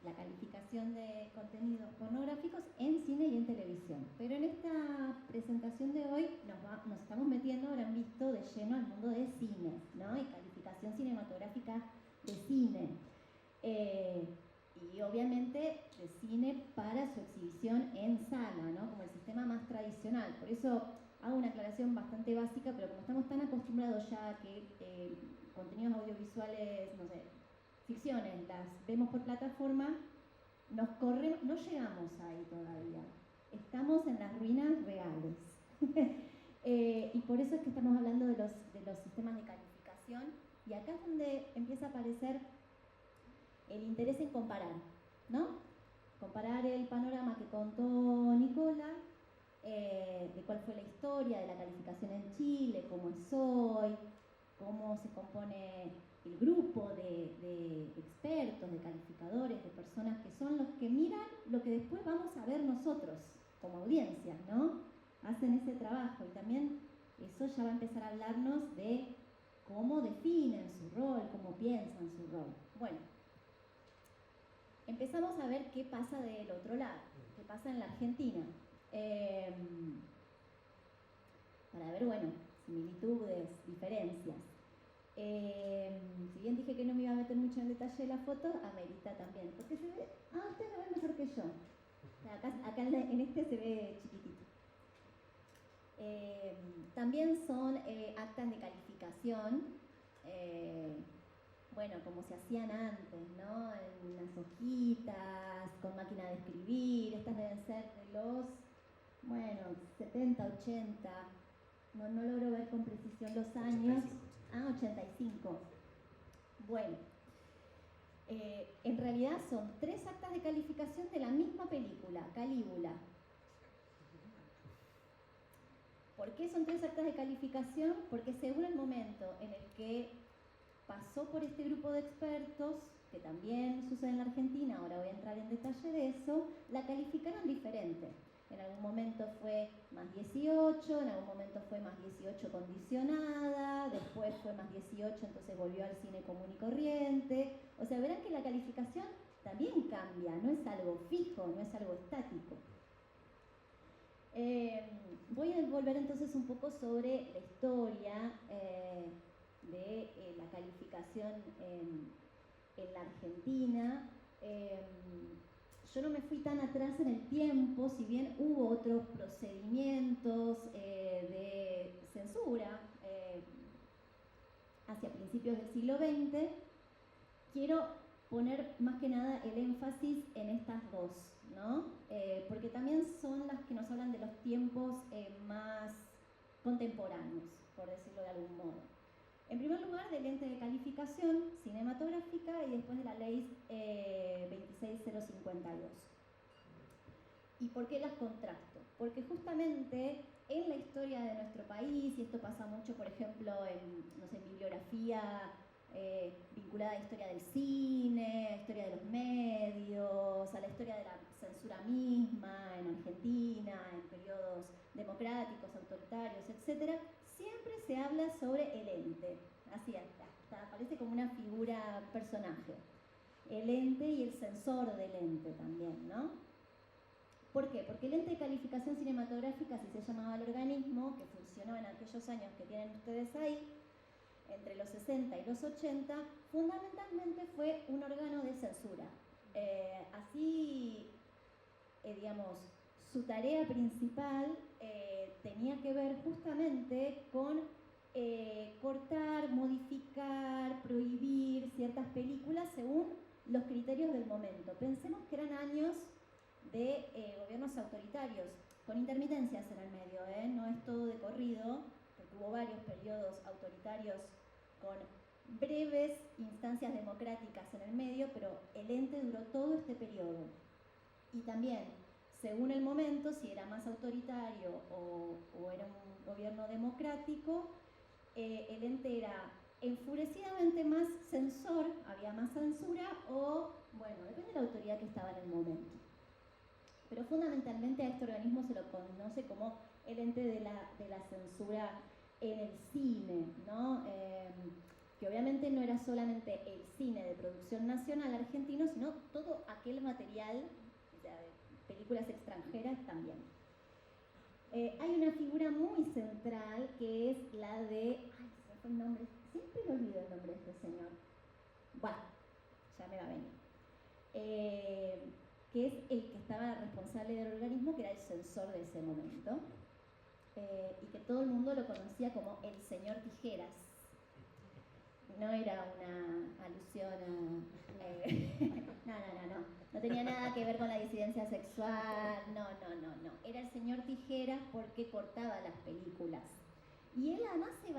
la calificación de contenidos pornográficos en cine y en televisión. Pero en esta presentación de hoy nos estamos metiendo, habrán visto, de lleno al mundo de cine, ¿no? Y calificación cinematográfica de cine. Y obviamente de cine para su exhibición en sala, ¿no? Como el sistema más tradicional. Por eso hago una aclaración bastante básica, pero como estamos tan acostumbrados ya a que contenidos audiovisuales, no sé, ficciones, las vemos por plataforma, no llegamos ahí todavía. Estamos en las ruinas reales. Y por eso es que estamos hablando de los sistemas de calificación. Y acá es donde empieza a aparecer el interés en comparar, ¿no? Comparar el panorama que contó Nicola, de cuál fue la historia de la calificación en Chile, cómo es hoy, cómo se compone el grupo de expertos, de calificadores, de personas que son los que miran lo que después vamos a ver nosotros como audiencia, ¿no? Hacen ese trabajo y también eso ya va a empezar a hablarnos de cómo definen su rol, cómo piensan su rol. Bueno, empezamos a ver qué pasa del otro lado, qué pasa en la Argentina. Para ver, bueno, similitudes, diferencias. Si bien dije que no me iba a meter mucho en detalle de la foto, amerita también, porque se ve, ustedes lo ven mejor que yo. Acá en este se ve chiquitito. También son actas de calificación, bueno, como se hacían antes, ¿no? En unas hojitas, con máquina de escribir. Estas deben ser de los, 70, 80, no logro ver con precisión los años. 85. Bueno, en realidad son 3 actas de calificación de la misma película, Calígula. ¿Por qué son 3 actas de calificación? Porque según el momento en el que pasó por este grupo de expertos, que también sucede en la Argentina, ahora voy a entrar en detalle de eso, la calificaron diferente. En algún momento fue más 18, en algún momento fue más 18 condicionada, después fue más 18, entonces volvió al cine común y corriente. O sea, verán que la calificación también cambia, no es algo fijo, no es algo estático. Voy a volver entonces un poco sobre la historia de la calificación en la Argentina. Yo no me fui tan atrás en el tiempo, si bien hubo otros procedimientos de censura hacia principios del siglo XX, quiero poner más que nada el énfasis en estas dos, ¿no? Porque también son las que nos hablan de los tiempos más contemporáneos, por decirlo de algún modo. En primer lugar, del ente de calificación cinematográfica y después de la ley 26052. ¿Y por qué las contrasto? Porque justamente en la historia de nuestro país, y esto pasa mucho, por ejemplo, en, no sé, en bibliografía vinculada a la historia del cine, a la historia de los medios, a la historia de la censura misma en Argentina, en periodos democráticos, autoritarios, etc., siempre se habla sobre el ente, así hasta aparece como una figura, personaje, el ente y el censor del ente también, ¿no? ¿Por qué? Porque el ente de calificación cinematográfica, así se llamaba el organismo, que funcionó en aquellos años que tienen ustedes ahí, entre los 60 y los 80, fundamentalmente fue un órgano de censura. Digamos, su tarea principal tenía que ver justamente con cortar, modificar, prohibir ciertas películas según los criterios del momento. Pensemos que eran años de gobiernos autoritarios, con intermitencias en el medio, no es todo de corrido, porque hubo varios periodos autoritarios con breves instancias democráticas en el medio, pero el ente duró todo este periodo. Y también, según el momento, si era más autoritario o era un gobierno democrático, el ente era enfurecidamente más censor, había más censura, o, bueno, depende de la autoridad que estaba en el momento. Pero fundamentalmente a este organismo se lo conoce como el ente de la censura en el cine, ¿no? Que obviamente no era solamente el cine de producción nacional argentino, sino todo aquel material, o sea, de películas extranjeras también. Hay una figura muy central que es la de... Ay, se me fue el nombre, siempre me olvido el nombre de este señor. Bueno, ya me va a venir. Que es el que estaba responsable del organismo, que era el censor de ese momento, y que todo el mundo lo conocía como el señor Tijeras. No era una alusión a... no tenía nada que ver con la disidencia sexual, no. Era el señor Tijeras porque cortaba las películas. Y él además se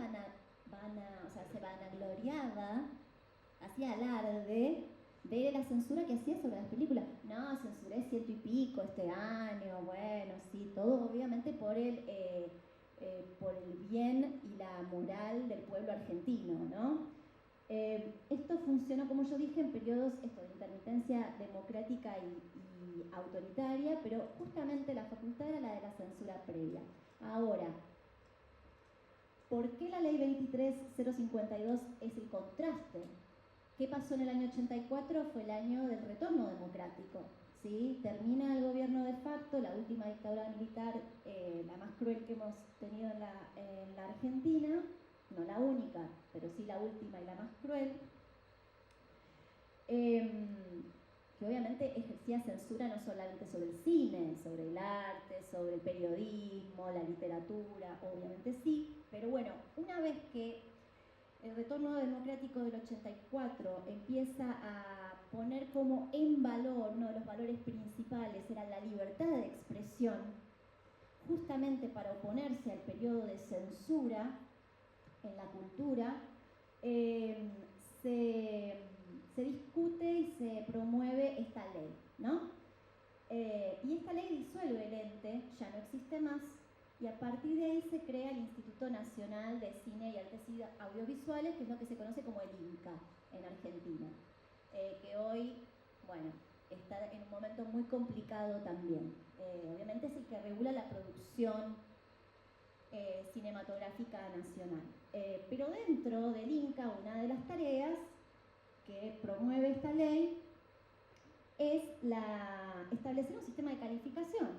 vanagloriaba, hacía alarde de la censura que hacía sobre las películas. No, censuré 100 y pico este año, bueno, sí, todo obviamente por el bien y la moral del pueblo argentino, ¿no? Esto funcionó, como yo dije, en periodos de intermitencia democrática y autoritaria, pero justamente la facultad era la de la censura previa. Ahora, ¿por qué la ley 23052 es el contraste? ¿Qué pasó en el año 84? Fue el año del retorno democrático, ¿sí? Termina el gobierno de facto, la última dictadura militar, la más cruel que hemos tenido en la Argentina, no la única, pero sí la última y la más cruel, que obviamente ejercía censura no solamente sobre el cine, sobre el arte, sobre el periodismo, la literatura, obviamente sí, pero bueno, una vez que el retorno democrático del 84 empieza a poner como en valor, uno de los valores principales era la libertad de expresión, justamente para oponerse al periodo de censura en la cultura, se discute y se promueve esta ley, ¿no? Y esta ley disuelve el ente, ya no existe más, y a partir de ahí se crea el Instituto Nacional de Cine y Artes Audiovisuales, que es lo que se conoce como el INCA en Argentina, que hoy, bueno, está en un momento muy complicado también. Obviamente es el que regula la producción cinematográfica nacional. Pero dentro del INCA, una de las tareas que promueve esta ley es establecer un sistema de calificación,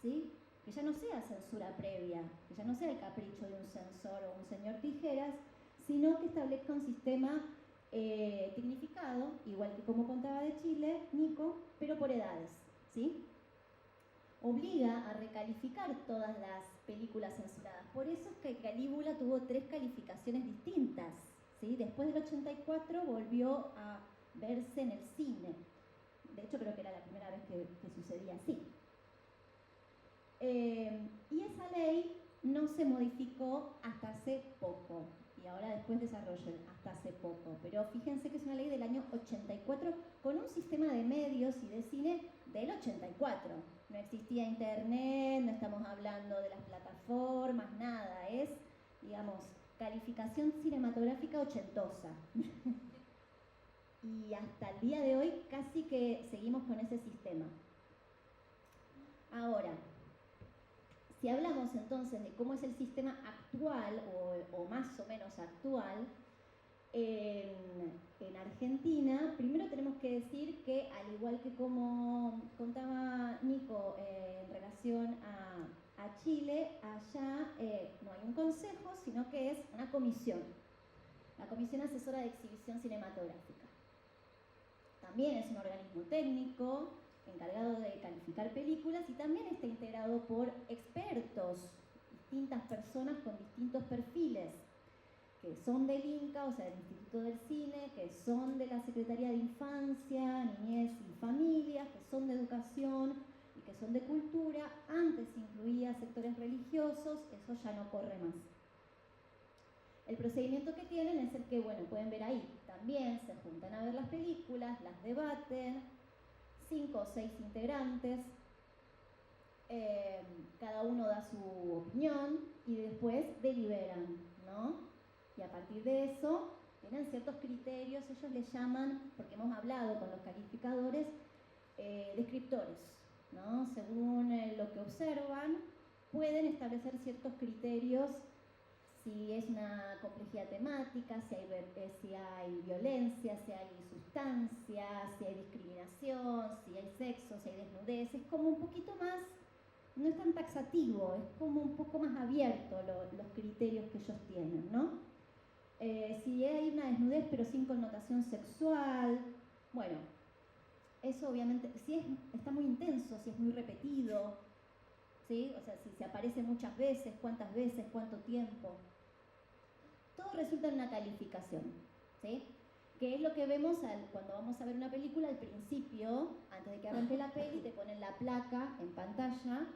¿sí? Que ya no sea censura previa, que ya no sea el capricho de un censor o un señor Tijeras, sino que establezca un sistema tecnificado, igual que como contaba de Chile, Nico, pero por edades, ¿sí? Obliga a recalificar todas las películas censuradas. Por eso es que Calígula tuvo 3 calificaciones distintas, ¿sí? Después del 84 volvió a verse en el cine. De hecho, creo que era la primera vez que sucedía así. Y esa ley no se modificó hasta hace poco. Y ahora después desarrollo hasta hace poco. Pero fíjense que es una ley del año 84 con un sistema de medios y de cine del 84. No existía internet, no estamos hablando de las plataformas, nada. Es, digamos, calificación cinematográfica ochentosa. Y hasta el día de hoy casi que seguimos con ese sistema. Ahora, si hablamos entonces de cómo es el sistema actual o más o menos actual, en Argentina, primero tenemos que decir que al igual que como contaba Nico en relación a Chile, allá no hay un consejo, sino que es una comisión, la Comisión Asesora de Exhibición Cinematográfica. También es un organismo técnico encargado de calificar películas y también está integrado por expertos, distintas personas con distintos perfiles, que son del INCA, o sea, del Instituto del Cine, que son de la Secretaría de Infancia, Niñez y Familias, que son de Educación y que son de Cultura. Antes incluía sectores religiosos, eso ya no corre más. El procedimiento que tienen es el que, bueno, pueden ver ahí. También se juntan a ver las películas, las debaten, 5 o 6 integrantes, cada uno da su opinión y después deliberan, ¿no? Y a partir de eso tienen ciertos criterios, ellos les llaman, porque hemos hablado con los calificadores, descriptores, ¿no? Según lo que observan, pueden establecer ciertos criterios, si es una complejidad temática, si hay violencia, si hay sustancia, si hay discriminación, si hay sexo, si hay desnudez. Es como un poquito más, no es tan taxativo, es como un poco más abierto los criterios que ellos tienen, ¿no? Si hay una desnudez pero sin connotación sexual, bueno, eso obviamente, si está muy intenso, si es muy repetido, ¿sí? O sea, si se aparece muchas veces, cuántas veces, cuánto tiempo. Todo resulta en una calificación, ¿sí? Que es lo que vemos cuando vamos a ver una película al principio, antes de que arranque la peli, te ponen la placa en pantalla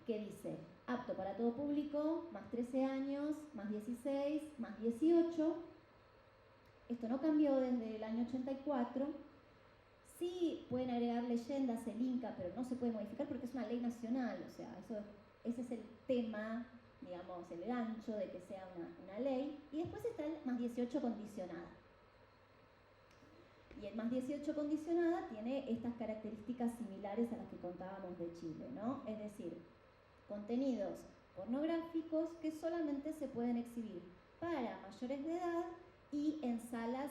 que dice apto para todo público, más 13 años, más 16, más 18. Esto no cambió desde el año 84. Sí pueden agregar leyendas, el INCA, pero no se puede modificar porque es una ley nacional, o sea, ese es el tema, digamos, el gancho de que sea una ley. Y después está el más 18 condicionada. Y el más 18 condicionada tiene estas características similares a las que contábamos de Chile, ¿no? Es decir, contenidos pornográficos que solamente se pueden exhibir para mayores de edad y en salas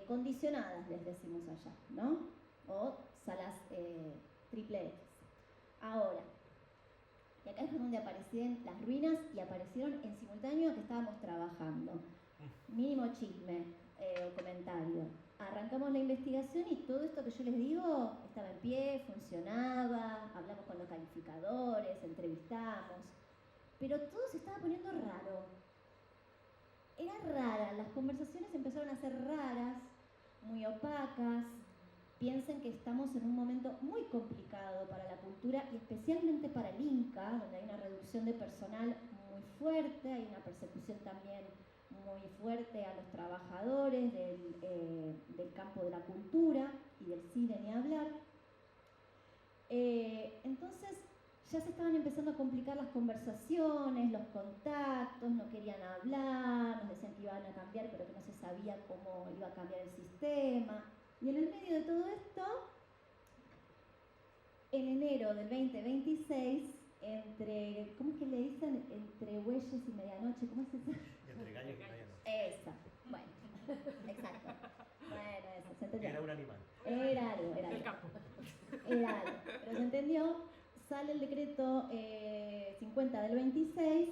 condicionadas, les decimos allá, ¿no? O salas triple X. Ahora, y acá es donde aparecieron las ruinas y aparecieron en simultáneo que estábamos trabajando. Mínimo chisme o comentario. Arrancamos la investigación y todo esto que yo les digo estaba en pie, funcionaba, hablamos con los calificadores, entrevistamos, pero todo se estaba poniendo raro. Era rara, las conversaciones empezaron a ser raras, muy opacas. Piensen que estamos en un momento muy complicado para la cultura y especialmente para el INCA, donde hay una reducción de personal muy fuerte, hay una persecución también muy fuerte a los trabajadores del campo de la cultura y del cine, ni hablar. Entonces ya se estaban empezando a complicar las conversaciones, los contactos, no querían hablar, nos decían que iban a cambiar, pero que no se sabía cómo iba a cambiar el sistema. Y en el medio de todo esto, en enero del 2026, entre, ¿cómo es que le dicen? Entre bueyes y medianoche, ¿cómo es eso? Entre gallos y medianoche. Esa, bueno, exacto. Bueno, eso, se entendió. Era un animal. Era algo. El campo. Era algo, pero se entendió. Sale el decreto 50 del 26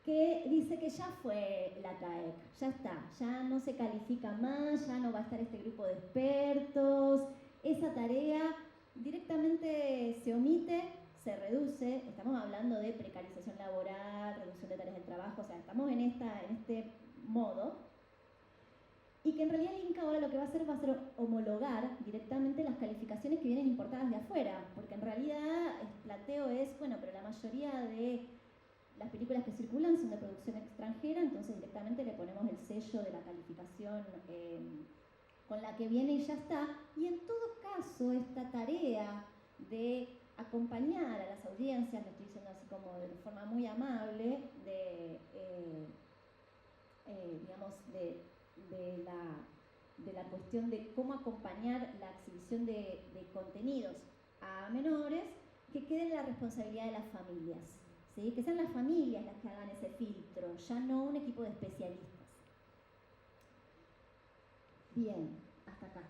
que dice que ya fue la CAEC, ya está, ya no se califica más, ya no va a estar este grupo de expertos, esa tarea directamente se omite, se reduce, estamos hablando de precarización laboral, reducción de tareas del trabajo, o sea, estamos en este modo. y que en realidad el Inca ahora lo que va a hacer homologar directamente las calificaciones que vienen importadas de afuera, porque en realidad el planteo es, bueno, pero la mayoría de las películas que circulan son de producción extranjera, entonces directamente le ponemos el sello de la calificación con la que viene y ya está. Y en todo caso, esta tarea de acompañar a las audiencias, lo estoy diciendo así como de forma muy amable, digamos, de la cuestión de cómo acompañar la exhibición de contenidos a menores, que quede en la responsabilidad de las familias, ¿sí? Que sean las familias las que hagan ese filtro, ya no un equipo de especialistas. Bien, hasta acá.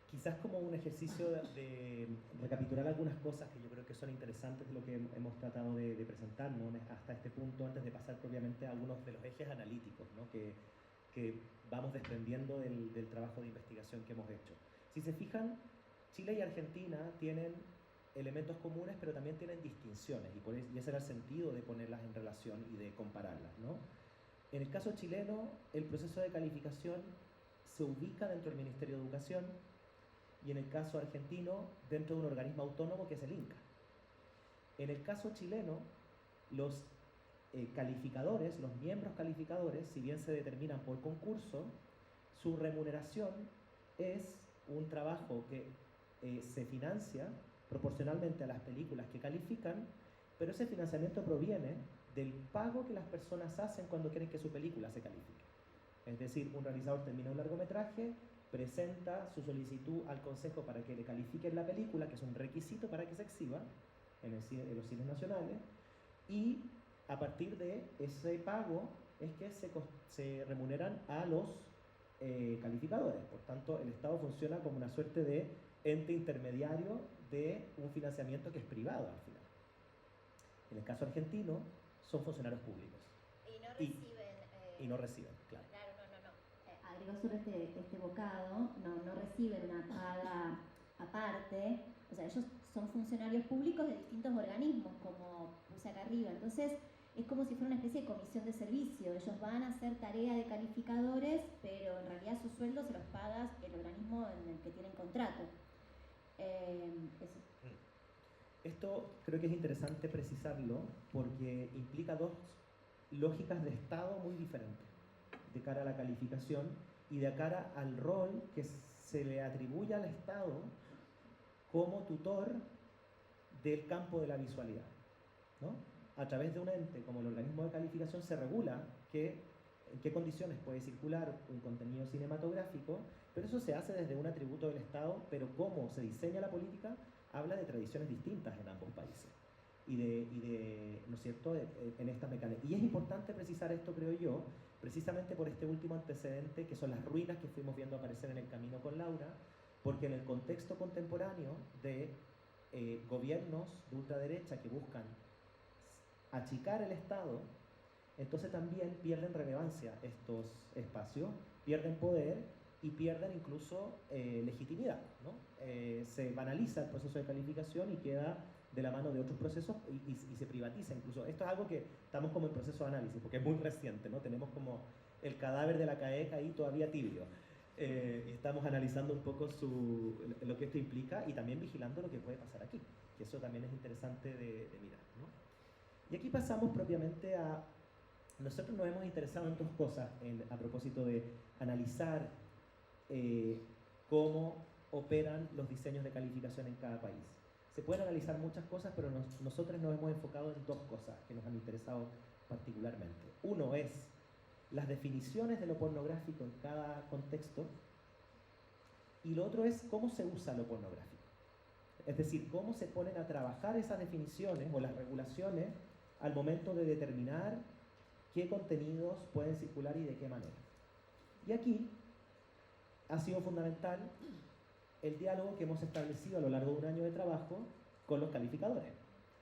Quizás como un ejercicio de recapitular algunas cosas que yo creo que son interesantes de lo que hemos tratado de presentar, ¿no? Hasta este punto, antes de pasar propiamente a algunos de los ejes analíticos, ¿no? que vamos desprendiendo del trabajo de investigación que hemos hecho. Si se fijan, Chile y Argentina tienen elementos comunes, pero también tienen distinciones, y ese era el sentido de ponerlas en relación y de compararlas, ¿no? En el caso chileno, el proceso de calificación se ubica dentro del Ministerio de Educación, y en el caso argentino, dentro de un organismo autónomo que es el INCA. En el caso chileno, los calificadores, los miembros calificadores, si bien se determinan por concurso, su remuneración es un trabajo que se financia proporcionalmente a las películas que califican, pero ese financiamiento proviene del pago que las personas hacen cuando quieren que su película se califique. Es decir, un realizador termina un largometraje, presenta su solicitud al Consejo para que le califiquen la película, que es un requisito para que se exhiba en los cines nacionales, y a partir de ese pago es que se remuneran a los calificadores. Por tanto, el Estado funciona como una suerte de ente intermediario de un financiamiento que es privado al final. En el caso argentino, son funcionarios públicos. Y no reciben, claro. Agrego sobre este bocado, no reciben una paga aparte, o sea, ellos son funcionarios públicos de distintos organismos, como puse acá arriba, entonces es como si fuera una especie de comisión de servicio, ellos van a hacer tarea de calificadores, pero en realidad su sueldo se los paga el organismo en el que tienen contrato. Eso. Esto creo que es interesante precisarlo porque implica dos lógicas de Estado muy diferentes de cara a la calificación y de cara al rol que se le atribuye al Estado como tutor del campo de la visualidad, ¿no? A través de un ente como el organismo de calificación se regula en qué condiciones puede circular un contenido cinematográfico, pero eso se hace desde un atributo del Estado, pero cómo se diseña la política habla de tradiciones distintas en ambos países y ¿no es cierto?, en esta mecánica. Y es importante precisar esto, creo yo, precisamente por este último antecedente, que son las ruinas que fuimos viendo aparecer en el camino con Laura, porque en el contexto contemporáneo de gobiernos de ultraderecha que buscan achicar el Estado, entonces también pierden relevancia estos espacios, pierden poder y pierden incluso legitimidad, ¿no? Se banaliza el proceso de calificación y queda de la mano de otros procesos y se privatiza incluso. Esto es algo que estamos como en proceso de análisis, porque es muy reciente, ¿no? Tenemos como el cadáver de la CAEC ahí todavía tibio. Y estamos analizando un poco lo que esto implica y también vigilando lo que puede pasar aquí, que eso también es interesante de mirar, ¿no? Y aquí pasamos propiamente a... Nosotros nos hemos interesado en dos cosas a propósito de analizar cómo operan los diseños de calificación en cada país. Se pueden analizar muchas cosas, pero nosotros nos hemos enfocado en dos cosas que nos han interesado particularmente. Uno es las definiciones de lo pornográfico en cada contexto, y lo otro es cómo se usa lo pornográfico. Es decir, cómo se ponen a trabajar esas definiciones o las regulaciones al momento de determinar qué contenidos pueden circular y de qué manera. Y aquí ha sido fundamental el diálogo que hemos establecido a lo largo de un año de trabajo con los calificadores.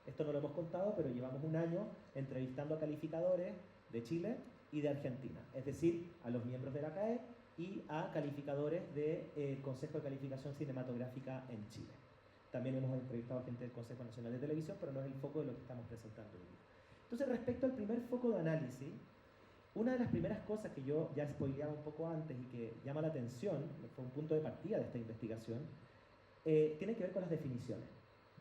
Esto no lo hemos contado, pero llevamos un año entrevistando a calificadores de Chile y de Argentina, es decir, a los miembros de la CAE y a calificadores del Consejo de Calificación Cinematográfica en Chile. También hemos entrevistado a gente del Consejo Nacional de Televisión, pero no es el foco de lo que estamos presentando hoy día. Entonces, respecto al primer foco de análisis, Una de las primeras cosas que yo ya spoileaba un poco antes y que llama la atención, fue un punto de partida de esta investigación, tiene que ver con las definiciones,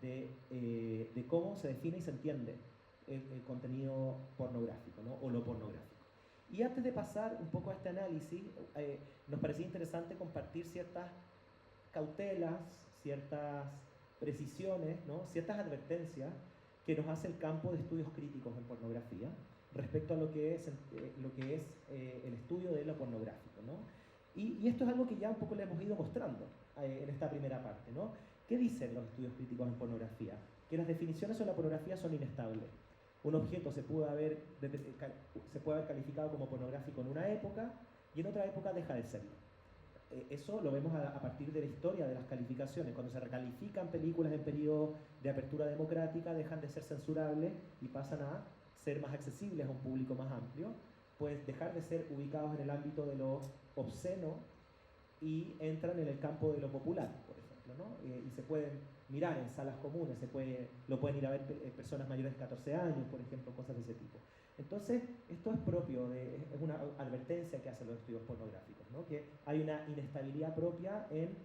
de cómo se define y se entiende el contenido pornográfico, ¿no? O lo pornográfico. Y antes de pasar un poco a este análisis, nos parecía interesante compartir ciertas cautelas, ciertas precisiones, ¿no? Ciertas advertencias que nos hace el campo de estudios críticos en pornografía respecto a lo que es el estudio de lo pornográfico, ¿no? Y esto es algo que ya un poco le hemos ido mostrando en esta primera parte, ¿no? ¿Qué dicen los estudios críticos en pornografía? Que las definiciones sobre la pornografía son inestables. Un objeto se puede haber calificado como pornográfico en una época y en otra época deja de serlo. Eso lo vemos a partir de la historia de las calificaciones. Cuando se recalifican películas en periodo de apertura democrática, dejan de ser censurables y pasan a ser más accesibles a un público más amplio, pues dejar de ser ubicados en el ámbito de lo obsceno y entran en el campo de lo popular, por ejemplo, ¿no? Y se pueden mirar en salas comunes, lo pueden ir a ver personas mayores de 14 años, por ejemplo, cosas de ese tipo. Entonces, esto es propio, es una advertencia que hacen los estudios pornográficos, ¿no? Que hay una inestabilidad propia en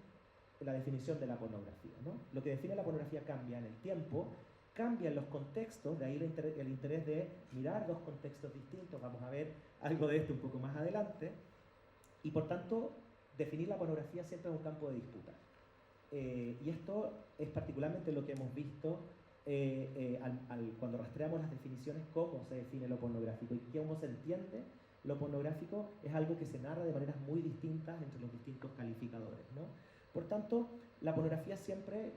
la definición de la pornografía, ¿no? Lo que define la pornografía cambia en el tiempo, cambian los contextos, de ahí el interés de mirar dos contextos distintos, vamos a ver algo de esto un poco más adelante, y por tanto, definir la pornografía siempre es un campo de disputa. Y esto es particularmente lo que hemos visto cuando rastreamos las definiciones, cómo se define lo pornográfico y cómo se entiende lo pornográfico, es algo que se narra de maneras muy distintas entre los distintos calificadores, ¿no? Por tanto, la pornografía siempre,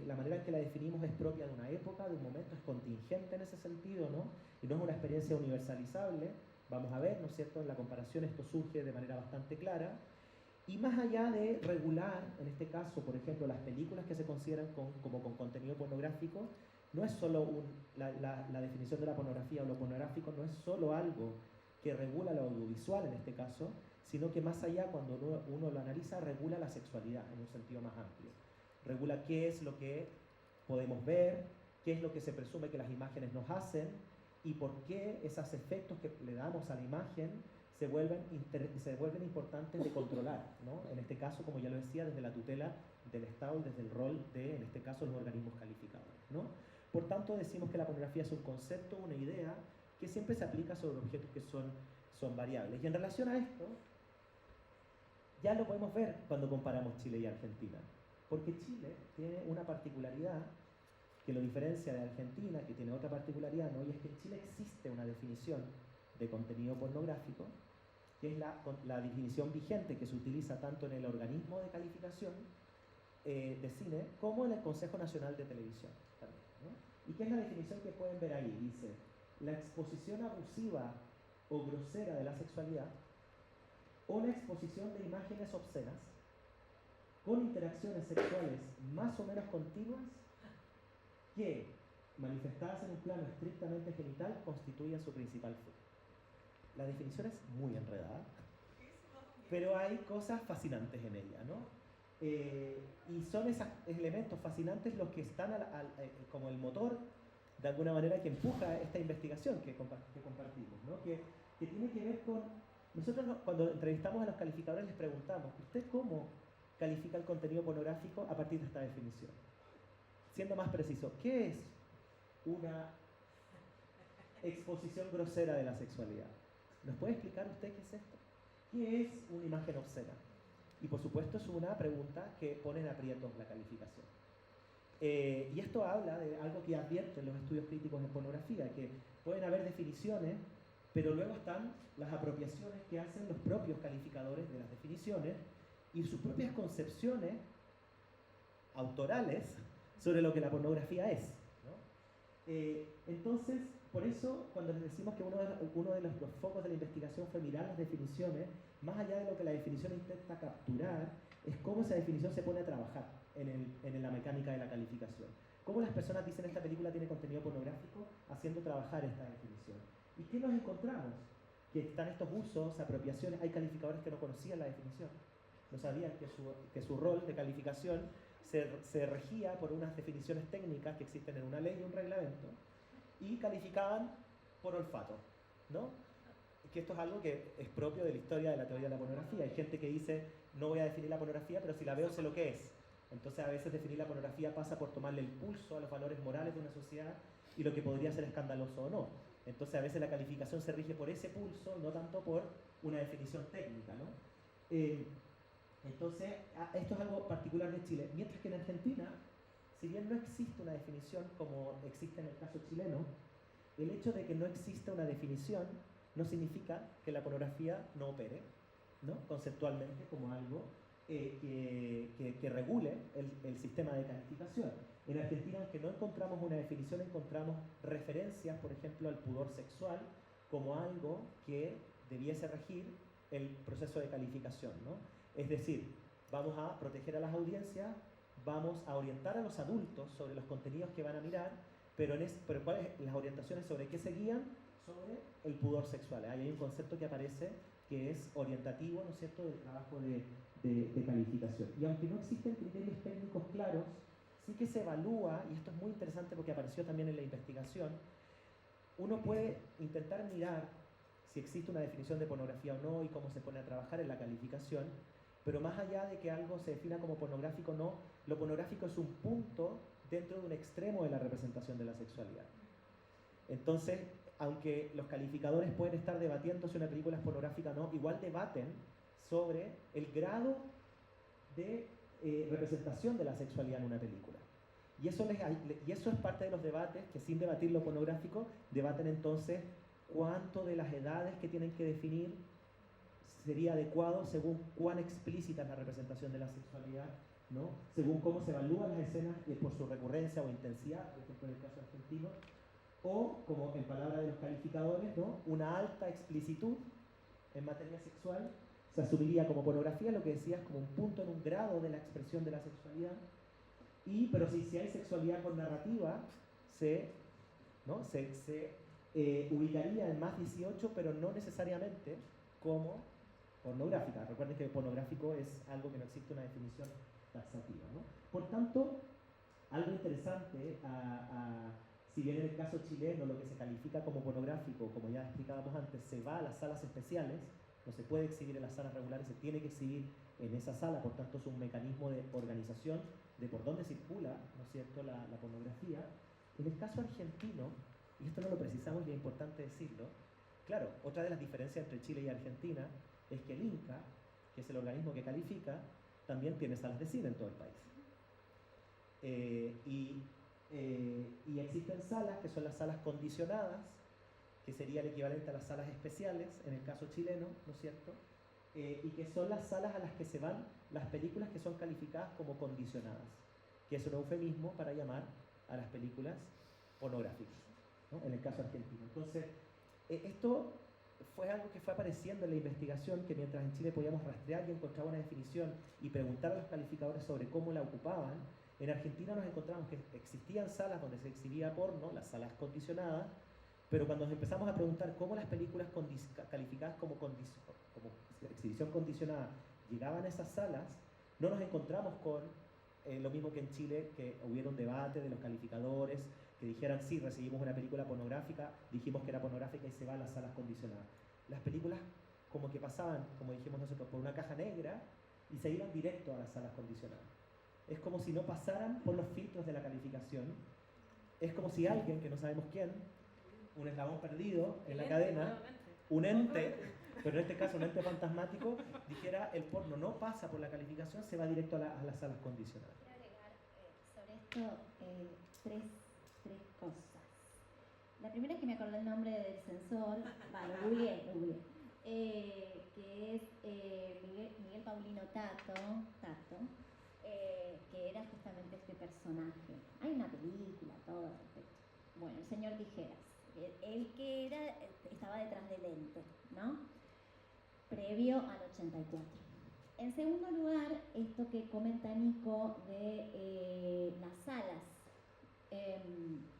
la manera en que la definimos es propia de una época, de un momento, es contingente en ese sentido, ¿no? Y no es una experiencia universalizable. Vamos a ver, ¿no es cierto?, en la comparación esto surge de manera bastante clara. Y más allá de regular, en este caso, por ejemplo, las películas que se consideran como con contenido pornográfico, no es solo la definición de la pornografía o lo pornográfico, no es solo algo que regula lo audiovisual en este caso, sino que más allá, cuando uno lo analiza, regula la sexualidad en un sentido más amplio. Regula qué es lo que podemos ver, qué es lo que se presume que las imágenes nos hacen y por qué esos efectos que le damos a la imagen se vuelven importantes de controlar, ¿no? En este caso, como ya lo decía, desde la tutela del Estado y desde el rol de, en este caso, los organismos calificadores, ¿no? Por tanto, decimos que la pornografía es un concepto, una idea, que siempre se aplica sobre objetos que son variables. Y en relación a esto, ya lo podemos ver cuando comparamos Chile y Argentina, porque Chile tiene una particularidad que lo diferencia de Argentina, que tiene otra particularidad, ¿no? Y es que en Chile existe una definición de contenido pornográfico, que es la definición vigente que se utiliza tanto en el organismo de calificación de cine como en el Consejo Nacional de Televisión también, ¿no? ¿Y qué es la definición que pueden ver ahí? Dice: la exposición abusiva o grosera de la sexualidad o la exposición de imágenes obscenas con interacciones sexuales más o menos continuas que, manifestadas en un plano estrictamente genital, constituyen su principal fin. La definición es muy enredada, pero hay cosas fascinantes en ella, ¿no? Y son esos elementos fascinantes los que están como el motor, de alguna manera, que empuja esta investigación que compartimos, ¿no? Que tiene que ver con... Nosotros cuando entrevistamos a los calificadores les preguntamos: ¿usted cómo califica el contenido pornográfico a partir de esta definición? Siendo más preciso, ¿qué es una exposición grosera de la sexualidad? ¿Nos puede explicar usted qué es esto? ¿Qué es una imagen obscena? Y por supuesto es una pregunta que pone en aprietos la calificación. Y esto habla de algo que advierten los estudios críticos en pornografía, que pueden haber definiciones, pero luego están las apropiaciones que hacen los propios calificadores de las definiciones y sus propias concepciones autorales sobre lo que la pornografía es, ¿no? Entonces, por eso, cuando les decimos que uno de los focos de la investigación fue mirar las definiciones, más allá de lo que la definición intenta capturar, es cómo esa definición se pone a trabajar en la mecánica de la calificación. Cómo las personas dicen: esta película tiene contenido pornográfico, haciendo trabajar esta definición. ¿Y qué nos encontramos? Que están estos usos, apropiaciones. Hay calificadores que no conocían la definición, no sabían que su rol de calificación se regía por unas definiciones técnicas que existen en una ley y un reglamento, y calificaban por olfato, ¿no? que esto es algo que es propio de la historia de la teoría de la pornografía. Hay gente que dice, no voy a definir la pornografía, pero si la veo sé lo que es. Entonces a veces definir la pornografía pasa por tomarle el pulso a los valores morales de una sociedad y lo que podría ser escandaloso o no. Entonces a veces la calificación se rige por ese pulso, no tanto por una definición técnica, ¿no? Entonces, esto es algo particular de Chile. Mientras que en Argentina, si bien no existe una definición como existe en el caso chileno, el hecho de que no exista una definición no significa que la pornografía no opere, ¿no? Conceptualmente como algo que regule el sistema de calificación. En Argentina, aunque no encontramos una definición, encontramos referencias, por ejemplo, al pudor sexual como algo que debiese regir el proceso de calificación, ¿no? Es decir, vamos a proteger a las audiencias, vamos a orientar a los adultos sobre los contenidos que van a mirar, pero ¿cuáles las orientaciones sobre qué se guían? Sobre el pudor sexual. Ahí hay un concepto que aparece que es orientativo, ¿no es cierto?, del trabajo de calificación. Y aunque no existen criterios técnicos claros, sí que se evalúa, y esto es muy interesante porque apareció también en la investigación, uno puede intentar mirar si existe una definición de pornografía o no y cómo se pone a trabajar en la calificación, pero más allá de que algo se defina como pornográfico o no, lo pornográfico es un punto dentro de un extremo de la representación de la sexualidad. Entonces, aunque los calificadores pueden estar debatiendo si una película es pornográfica o no, igual debaten sobre el grado de representación de la sexualidad en una película. Y eso es parte de los debates que, sin debatir lo pornográfico, debaten entonces cuánto de las edades que tienen que definir sería adecuado según cuán explícita es la representación de la sexualidad, ¿no? Según cómo se evalúan las escenas por su recurrencia o intensidad, por ejemplo en el caso argentino, o, como en palabras de los calificadores, ¿no?, una alta explicitud en materia sexual se asumiría como pornografía, lo que decías, como un punto en un grado de la expresión de la sexualidad, pero si hay sexualidad con narrativa, se ubicaría en más 18, pero no necesariamente como pornográfica. Recuerden que pornográfico es algo que no existe una definición taxativa, ¿no? Por tanto, algo interesante, si bien en el caso chileno lo que se califica como pornográfico, como ya explicábamos antes, se va a las salas especiales, no se puede exhibir en las salas regulares, se tiene que exhibir en esa sala, por tanto es un mecanismo de organización de por dónde circula, ¿no es cierto?, la pornografía. En el caso argentino, y esto no lo precisamos y es importante decirlo, claro, otra de las diferencias entre Chile y Argentina es que el INCA, que es el organismo que califica, también tiene salas de cine en todo el país. Y existen salas que son las salas condicionadas, que sería el equivalente a las salas especiales en el caso chileno, ¿no es cierto? Y que son las salas a las que se van las películas que son calificadas como condicionadas, que es un eufemismo para llamar a las películas pornográficas, ¿no?, en el caso argentino. Entonces, esto fue algo que fue apareciendo en la investigación, que mientras en Chile podíamos rastrear y encontrar una definición y preguntar a los calificadores sobre cómo la ocupaban, en Argentina nos encontramos que existían salas donde se exhibía porno, las salas condicionadas, pero cuando nos empezamos a preguntar cómo las películas calificadas como exhibición condicionada llegaban a esas salas, no nos encontramos con lo mismo que en Chile, que hubiera un debate de los calificadores que dijeran, sí, recibimos una película pornográfica, dijimos que era pornográfica y se va a las salas condicionadas. Las películas como que pasaban, como dijimos nosotros, por una caja negra y se iban directo a las salas condicionadas. Es como si no pasaran por los filtros de la calificación. Es como si alguien, que no sabemos quién, un eslabón perdido en la cadena, un ente, pero en este caso un ente fantasmático, dijera el porno no pasa por la calificación, se va directo a las salas condicionadas. Quiero agregar sobre esto tres cosas. La primera es que me acordé el nombre del censor, lo googleé, que es Miguel Paulino Tato, que era justamente este personaje. Hay una película, todo. Bueno, el señor Tijeras, el que estaba detrás del ente, ¿no? Previo al 84. En segundo lugar, esto que comenta Nico de las salas.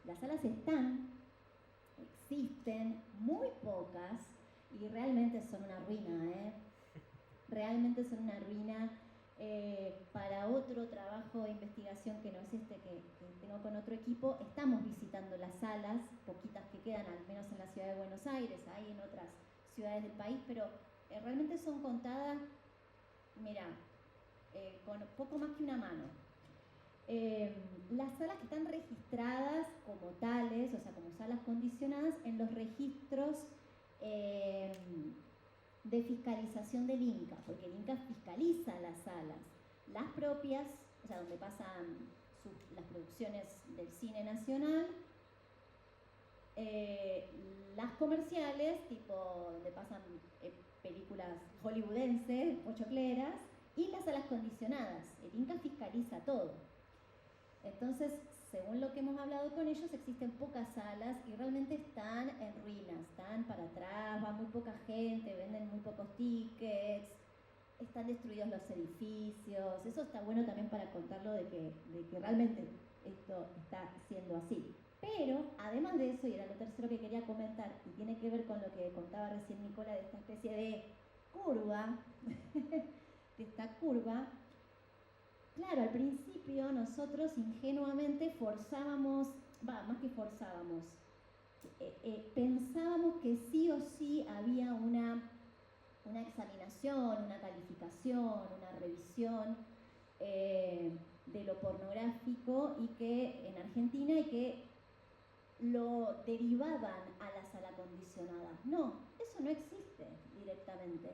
Las salas existen, muy pocas, y realmente son una ruina, realmente son una ruina. Para otro trabajo de investigación que no es este que tengo con otro equipo, estamos visitando las salas, poquitas que quedan, al menos en la ciudad de Buenos Aires, hay en otras ciudades del país, pero realmente son contadas, mira, con poco más que una mano. Las salas que están registradas como tales, o sea, como salas condicionadas, en los registros de fiscalización del INCA, porque el INCA fiscaliza las salas, las propias, o sea, donde pasan las producciones del cine nacional, las comerciales, tipo donde pasan películas hollywoodenses, pochocleras, y las salas condicionadas. El INCA fiscaliza todo. Entonces, según lo que hemos hablado con ellos, existen pocas salas y realmente están en ruinas, están para atrás, va muy poca gente, venden muy pocos tickets, están destruidos los edificios. Eso está bueno también para contarlo de que realmente esto está siendo así. Pero, además de eso, y era lo tercero que quería comentar, y tiene que ver con lo que contaba recién Nicola, de esta especie de curva, de esta curva. Claro, al principio nosotros ingenuamente forzábamos, más que forzábamos, pensábamos que sí o sí había una examinación, una calificación, una revisión de lo pornográfico y que en Argentina y que lo derivaban a la sala condicionada. No, eso no existe directamente.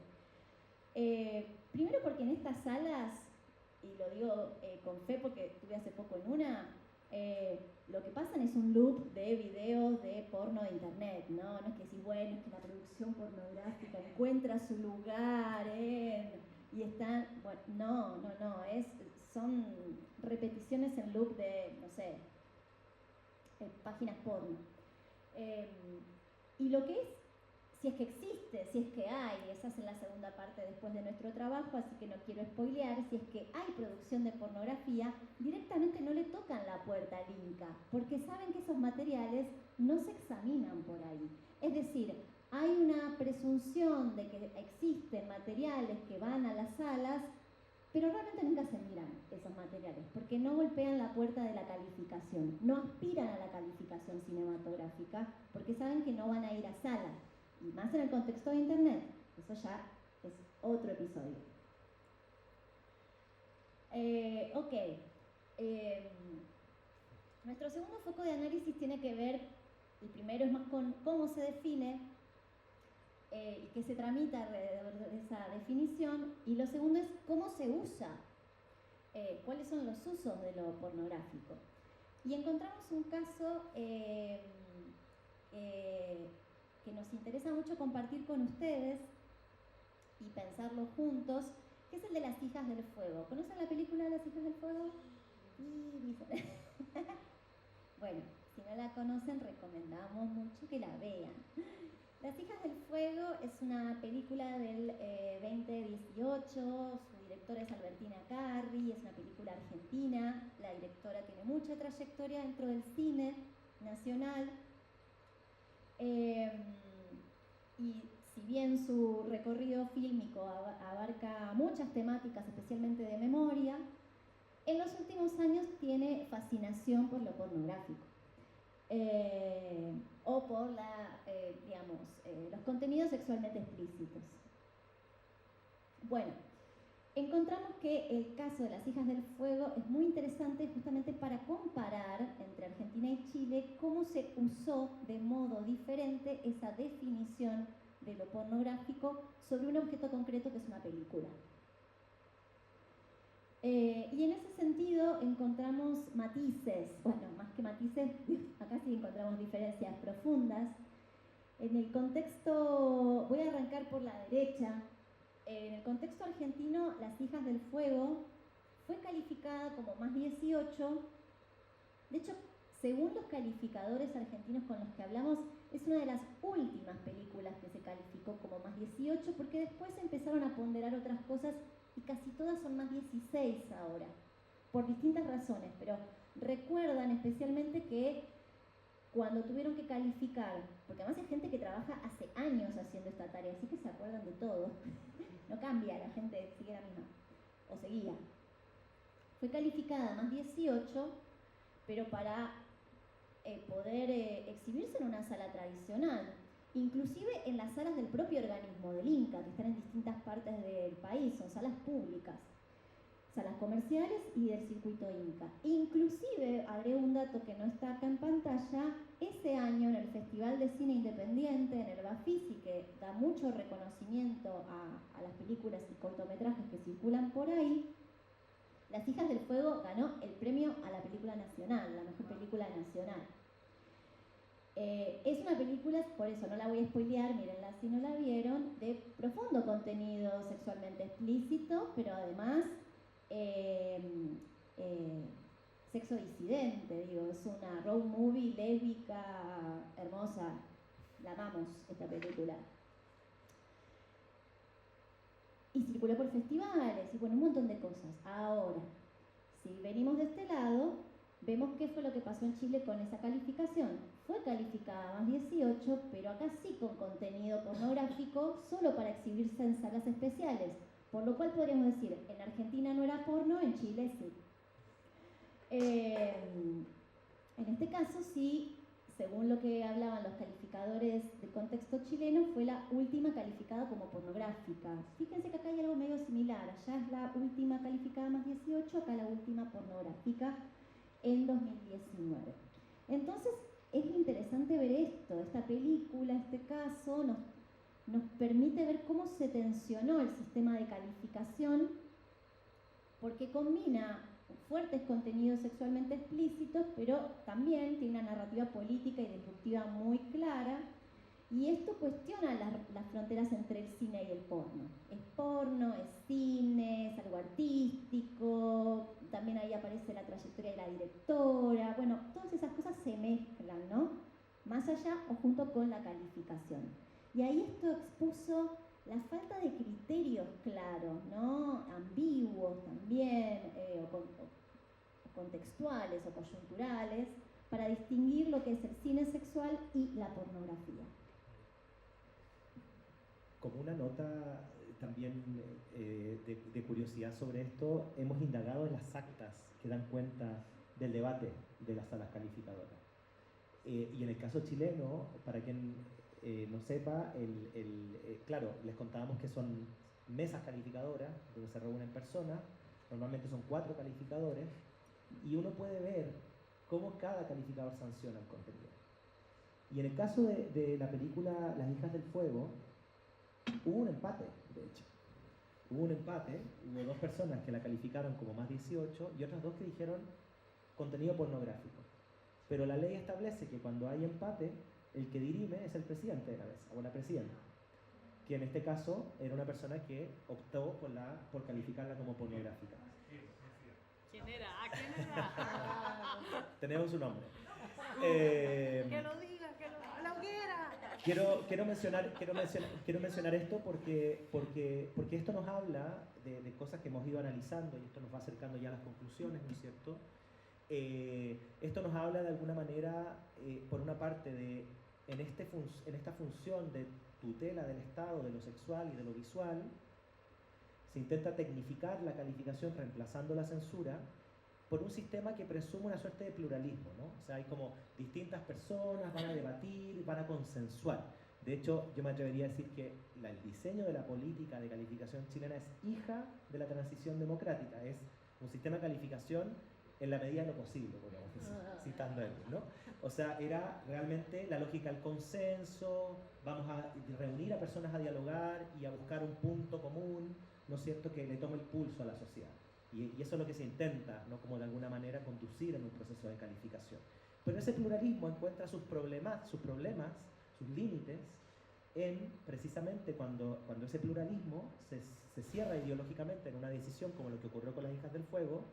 Primero porque en estas salas, y lo digo con fe porque estuve hace poco en una, lo que pasan es un loop de videos de porno de internet, ¿no? No es que si bueno, es que la producción pornográfica encuentra su lugar y están, bueno, no, son repeticiones en loop de, no sé, páginas porno. Y lo que es, si es que existe, si es que hay, esa es en la segunda parte después de nuestro trabajo, así que no quiero spoilear, si es que hay producción de pornografía, directamente no le tocan la puerta al INCA, porque saben que esos materiales no se examinan por ahí. Es decir, hay una presunción de que existen materiales que van a las salas, pero realmente nunca se miran esos materiales, porque no golpean la puerta de la calificación, no aspiran a la calificación cinematográfica, porque saben que no van a ir a sala. Y más en el contexto de internet, eso ya es otro episodio. Nuestro segundo foco de análisis tiene que ver, el primero es más con cómo se define y qué se tramita alrededor de esa definición, y lo segundo es cómo se usa, cuáles son los usos de lo pornográfico. Y encontramos un caso que nos interesa mucho compartir con ustedes y pensarlo juntos, que es el de Las Hijas del Fuego. ¿Conocen la película Las Hijas del Fuego? Bueno, si no la conocen, recomendamos mucho que la vean. Las Hijas del Fuego es una película del 2018, su directora es Albertina Carri, es una película argentina, la directora tiene mucha trayectoria dentro del cine nacional. Y si bien su recorrido fílmico abarca muchas temáticas, especialmente de memoria, en los últimos años tiene fascinación por lo pornográfico o por los contenidos sexualmente explícitos. Bueno, encontramos que el caso de Las Hijas del Fuego es muy interesante justamente para comparar entre Argentina y Chile cómo se usó de modo diferente esa definición de lo pornográfico sobre un objeto concreto que es una película. Y en ese sentido encontramos matices, bueno, más que matices, acá sí encontramos diferencias profundas. En el contexto, voy a arrancar por la derecha. En el contexto argentino, Las Hijas del Fuego fue calificada como más 18. De hecho, según los calificadores argentinos con los que hablamos, es una de las últimas películas que se calificó como más 18, porque después empezaron a ponderar otras cosas y casi todas son más 16 ahora, por distintas razones, pero recuerdan especialmente que cuando tuvieron que calificar, porque además hay gente que trabaja hace años haciendo esta tarea, así que se acuerdan de todo, no cambia, la gente sigue la misma, o seguía. Fue calificada más 18, pero para poder exhibirse en una sala tradicional. inclusive en las salas del propio organismo del Inca, que están en distintas partes del país, son salas públicas, salas comerciales y del circuito Inca. Inclusive, agrego un dato que no está acá en pantalla, ese año en el Festival de Cine Independiente, en el Bafisi, que da mucho reconocimiento a las películas y cortometrajes que circulan por ahí, Las Hijas del Fuego ganó el premio a la película nacional, la mejor película nacional. Es una película, por eso no la voy a spoilear, mírenla si no la vieron, de profundo contenido sexualmente explícito, pero además sexo disidente, digo, es una road movie lésbica hermosa, la amamos esta película. Y circuló por festivales y bueno, un montón de cosas. Ahora, si venimos de este lado, vemos qué fue lo que pasó en Chile con esa calificación. Fue calificada más 18, pero acá sí con contenido pornográfico, solo para exhibirse en salas especiales. Por lo cual podríamos decir, en Argentina no era porno, en Chile sí. En este caso sí, según lo que hablaban los calificadores del contexto chileno, fue la última calificada como pornográfica. Fíjense que acá hay algo medio similar, allá es la última calificada más 18, acá la última pornográfica en 2019. Entonces es interesante ver esto, esta película, este caso, nos permite ver cómo se tensionó el sistema de calificación, porque combina fuertes contenidos sexualmente explícitos, pero también tiene una narrativa política y disruptiva muy clara, y esto cuestiona las fronteras entre el cine y el porno. Es porno, es cine, es algo artístico, también ahí aparece la trayectoria de la directora, bueno, todas esas cosas se mezclan, ¿no? Más allá o junto con la calificación. Y ahí esto expuso la falta de criterios claros, ¿no? Ambiguos también, o contextuales o coyunturales, para distinguir lo que es el cine sexual y la pornografía. Como una nota también de curiosidad sobre esto, hemos indagado en las actas que dan cuenta del debate de las salas calificadoras. Y en el caso chileno, para quien no sepa, claro, les contábamos que son mesas calificadoras donde se reúnen personas, normalmente son 4 calificadores, y uno puede ver cómo cada calificador sanciona el contenido. Y en el caso de la película Las Hijas del Fuego, hubo un empate, de hecho. Hubo un empate, hubo 2 personas que la calificaron como más 18 y otras 2 que dijeron contenido pornográfico. Pero la ley establece que cuando hay empate, el que dirime es el presidente de la mesa, o la presidenta, que en este caso era una persona que optó por calificarla como pornográfica. ¿Quién era? ¿Quién era? Tenemos un nombre. Que lo diga, que la hoguera. Quiero mencionar esto porque esto nos habla de cosas que hemos ido analizando y esto nos va acercando ya a las conclusiones, ¿no es cierto? Esto nos habla de alguna manera, por una parte, en esta función de tutela del Estado, de lo sexual y de lo visual, se intenta tecnificar la calificación reemplazando la censura por un sistema que presume una suerte de pluralismo, ¿no? O sea, hay como distintas personas, van a debatir, van a consensuar. De hecho, yo me atrevería a decir que el diseño de la política de calificación chilena es hija de la transición democrática, es un sistema de calificación en la medida de lo posible, podríamos decir, citando a él, ¿no? O sea, era realmente la lógica del consenso, vamos a reunir a personas a dialogar y a buscar un punto común, ¿no es cierto?, que le tome el pulso a la sociedad. Y eso es lo que se intenta, ¿no?, como de alguna manera conducir en un proceso de calificación. Pero ese pluralismo encuentra sus problemas, sus límites, en precisamente cuando ese pluralismo se cierra ideológicamente en una decisión como lo que ocurrió con Las Hijas del Fuego,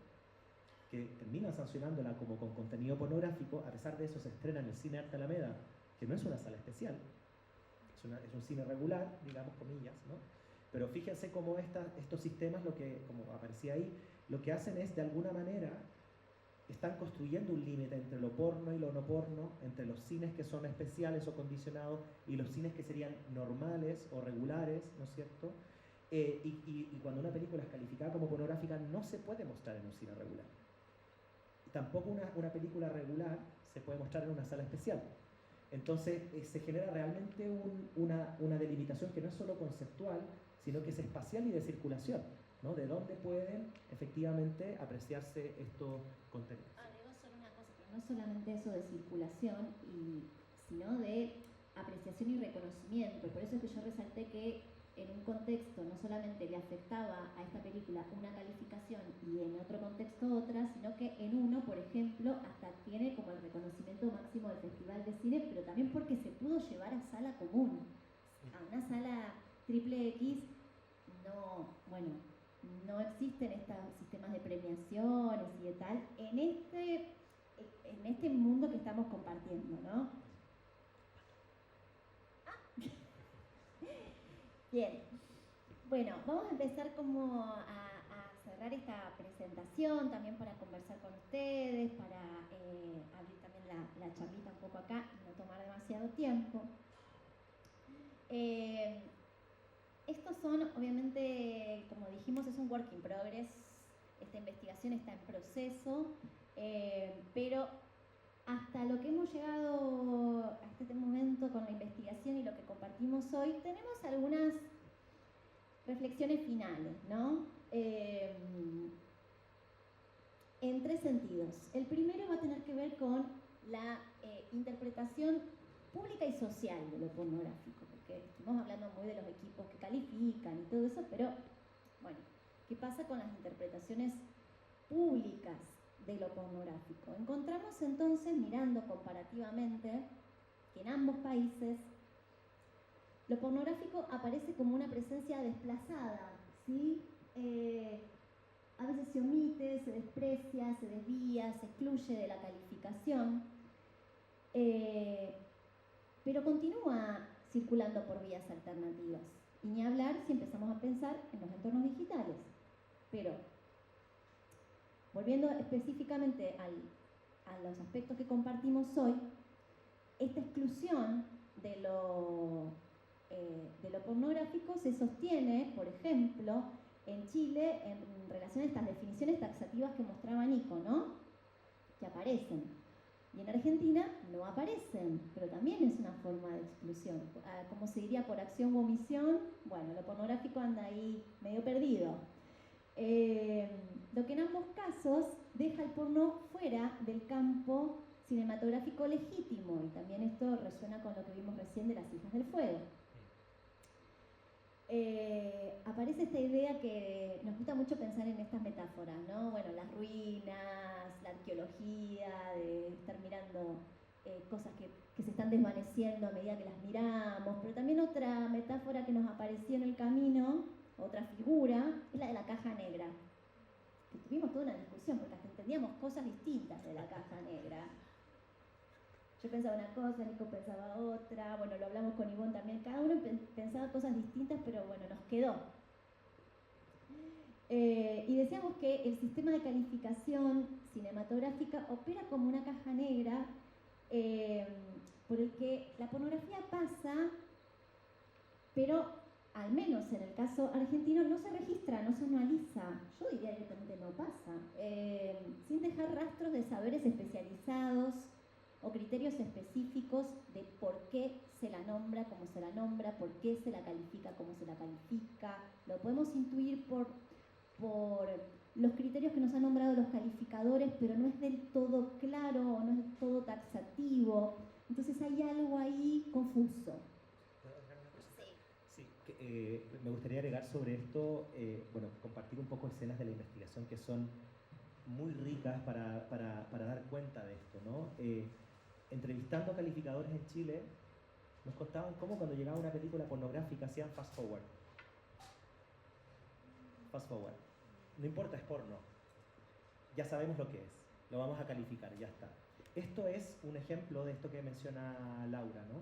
que terminan sancionándola como con contenido pornográfico. A pesar de eso se estrena en el Cine Arte Alameda, que no es una sala especial, es un cine regular, digamos, comillas, ¿no? Pero fíjense cómo estos sistemas, como aparecía ahí, lo que hacen es, de alguna manera, están construyendo un límite entre lo porno y lo no porno, entre los cines que son especiales o condicionados y los cines que serían normales o regulares, ¿no es cierto? Y cuando una película es calificada como pornográfica, no se puede mostrar en un cine regular. Tampoco una película regular se puede mostrar en una sala especial. Entonces se genera realmente una delimitación que no es solo conceptual, sino que es espacial y de circulación, ¿no? De dónde pueden efectivamente apreciarse estos contenidos. Agrego solo una cosa, pero no solamente eso de circulación, sino de apreciación y reconocimiento. Por eso es que yo resalté que en un contexto no solamente le afectaba a esta película una calificación y en otro contexto otra, sino que en uno, por ejemplo, hasta tiene como el reconocimiento máximo del Festival de Cine, pero también porque se pudo llevar a sala común. A una sala triple X no existen estos sistemas de premiaciones y de tal en este mundo que estamos compartiendo, ¿no? Bien, bueno, vamos a empezar como a cerrar esta presentación, también para conversar con ustedes, para abrir también la charlita un poco acá y no tomar demasiado tiempo. Estos son, obviamente, como dijimos, es un work in progress, esta investigación está en proceso, pero hasta lo que hemos llegado hasta este momento con la investigación y lo que compartimos hoy, tenemos algunas reflexiones finales, ¿no? En tres sentidos. El primero va a tener que ver con la interpretación pública y social de lo pornográfico, porque estamos hablando muy de los equipos que califican y todo eso, pero bueno, ¿qué pasa con las interpretaciones públicas de lo pornográfico? Encontramos entonces, mirando comparativamente, que en ambos países lo pornográfico aparece como una presencia desplazada, ¿sí? A veces se omite, se desprecia, se desvía, se excluye de la calificación, pero continúa circulando por vías alternativas. Y ni hablar si empezamos a pensar en los entornos digitales. Pero, volviendo específicamente a los aspectos que compartimos hoy, esta exclusión de lo pornográfico se sostiene, por ejemplo, en Chile en relación a estas definiciones taxativas que mostraba Nico, ¿no? Que aparecen. Y en Argentina no aparecen, pero también es una forma de exclusión. Como se diría, por acción u omisión, bueno, lo pornográfico anda ahí medio perdido. Lo que en ambos casos deja el porno fuera del campo cinematográfico legítimo, y también esto resuena con lo que vimos recién de Las hijas del fuego. Aparece esta idea que nos gusta mucho pensar en estas metáforas, ¿no? Bueno, las ruinas, la arqueología, de estar mirando cosas que se están desvaneciendo a medida que las miramos, pero también otra metáfora que nos apareció en el camino, otra figura, es la de la caja negra. Que tuvimos toda una discusión porque hasta entendíamos cosas distintas de la caja negra. Yo pensaba una cosa, Nico pensaba otra, bueno, lo hablamos con Ivonne también, cada uno pensaba cosas distintas, pero bueno, nos quedó. Y decíamos que el sistema de calificación cinematográfica opera como una caja negra por el que la pornografía pasa, pero al menos en el caso argentino no se registra, no se analiza, yo diría directamente no pasa, sin dejar rastros de saberes especializados o criterios específicos de por qué se la nombra como se la nombra, por qué se la califica como se la califica. Lo podemos intuir por los criterios que nos han nombrado los calificadores, pero no es del todo claro, no es del todo taxativo. Entonces hay algo ahí confuso. Sí, me gustaría agregar sobre esto, bueno, compartir un poco escenas de la investigación que son muy ricas para dar cuenta de esto, ¿no? Entrevistando a calificadores en Chile, nos contaban cómo cuando llegaba una película pornográfica hacían fast forward. Fast forward. No importa, es porno. Ya sabemos lo que es. Lo vamos a calificar, ya está. Esto es un ejemplo de esto que menciona Laura, ¿no?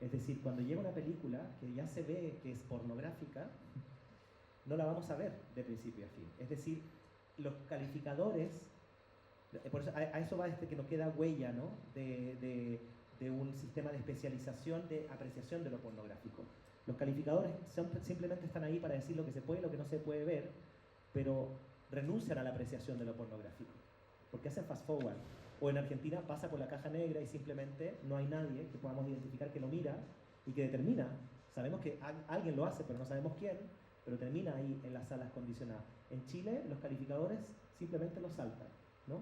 Es decir, cuando llega una película que ya se ve que es pornográfica, no la vamos a ver de principio a fin. Es decir, los calificadores, por eso, a eso va que no queda huella, ¿no? de un sistema de especialización de apreciación de lo pornográfico. Los calificadores simplemente están ahí para decir lo que se puede y lo que no se puede ver, pero renuncian a la apreciación de lo pornográfico, porque hacen fast forward. O en Argentina pasa por la caja negra y simplemente no hay nadie que podamos identificar que lo mira y que determina. Sabemos que alguien lo hace, pero no sabemos quién, pero termina ahí en las salas condicionadas. En Chile los calificadores simplemente lo saltan, ¿no?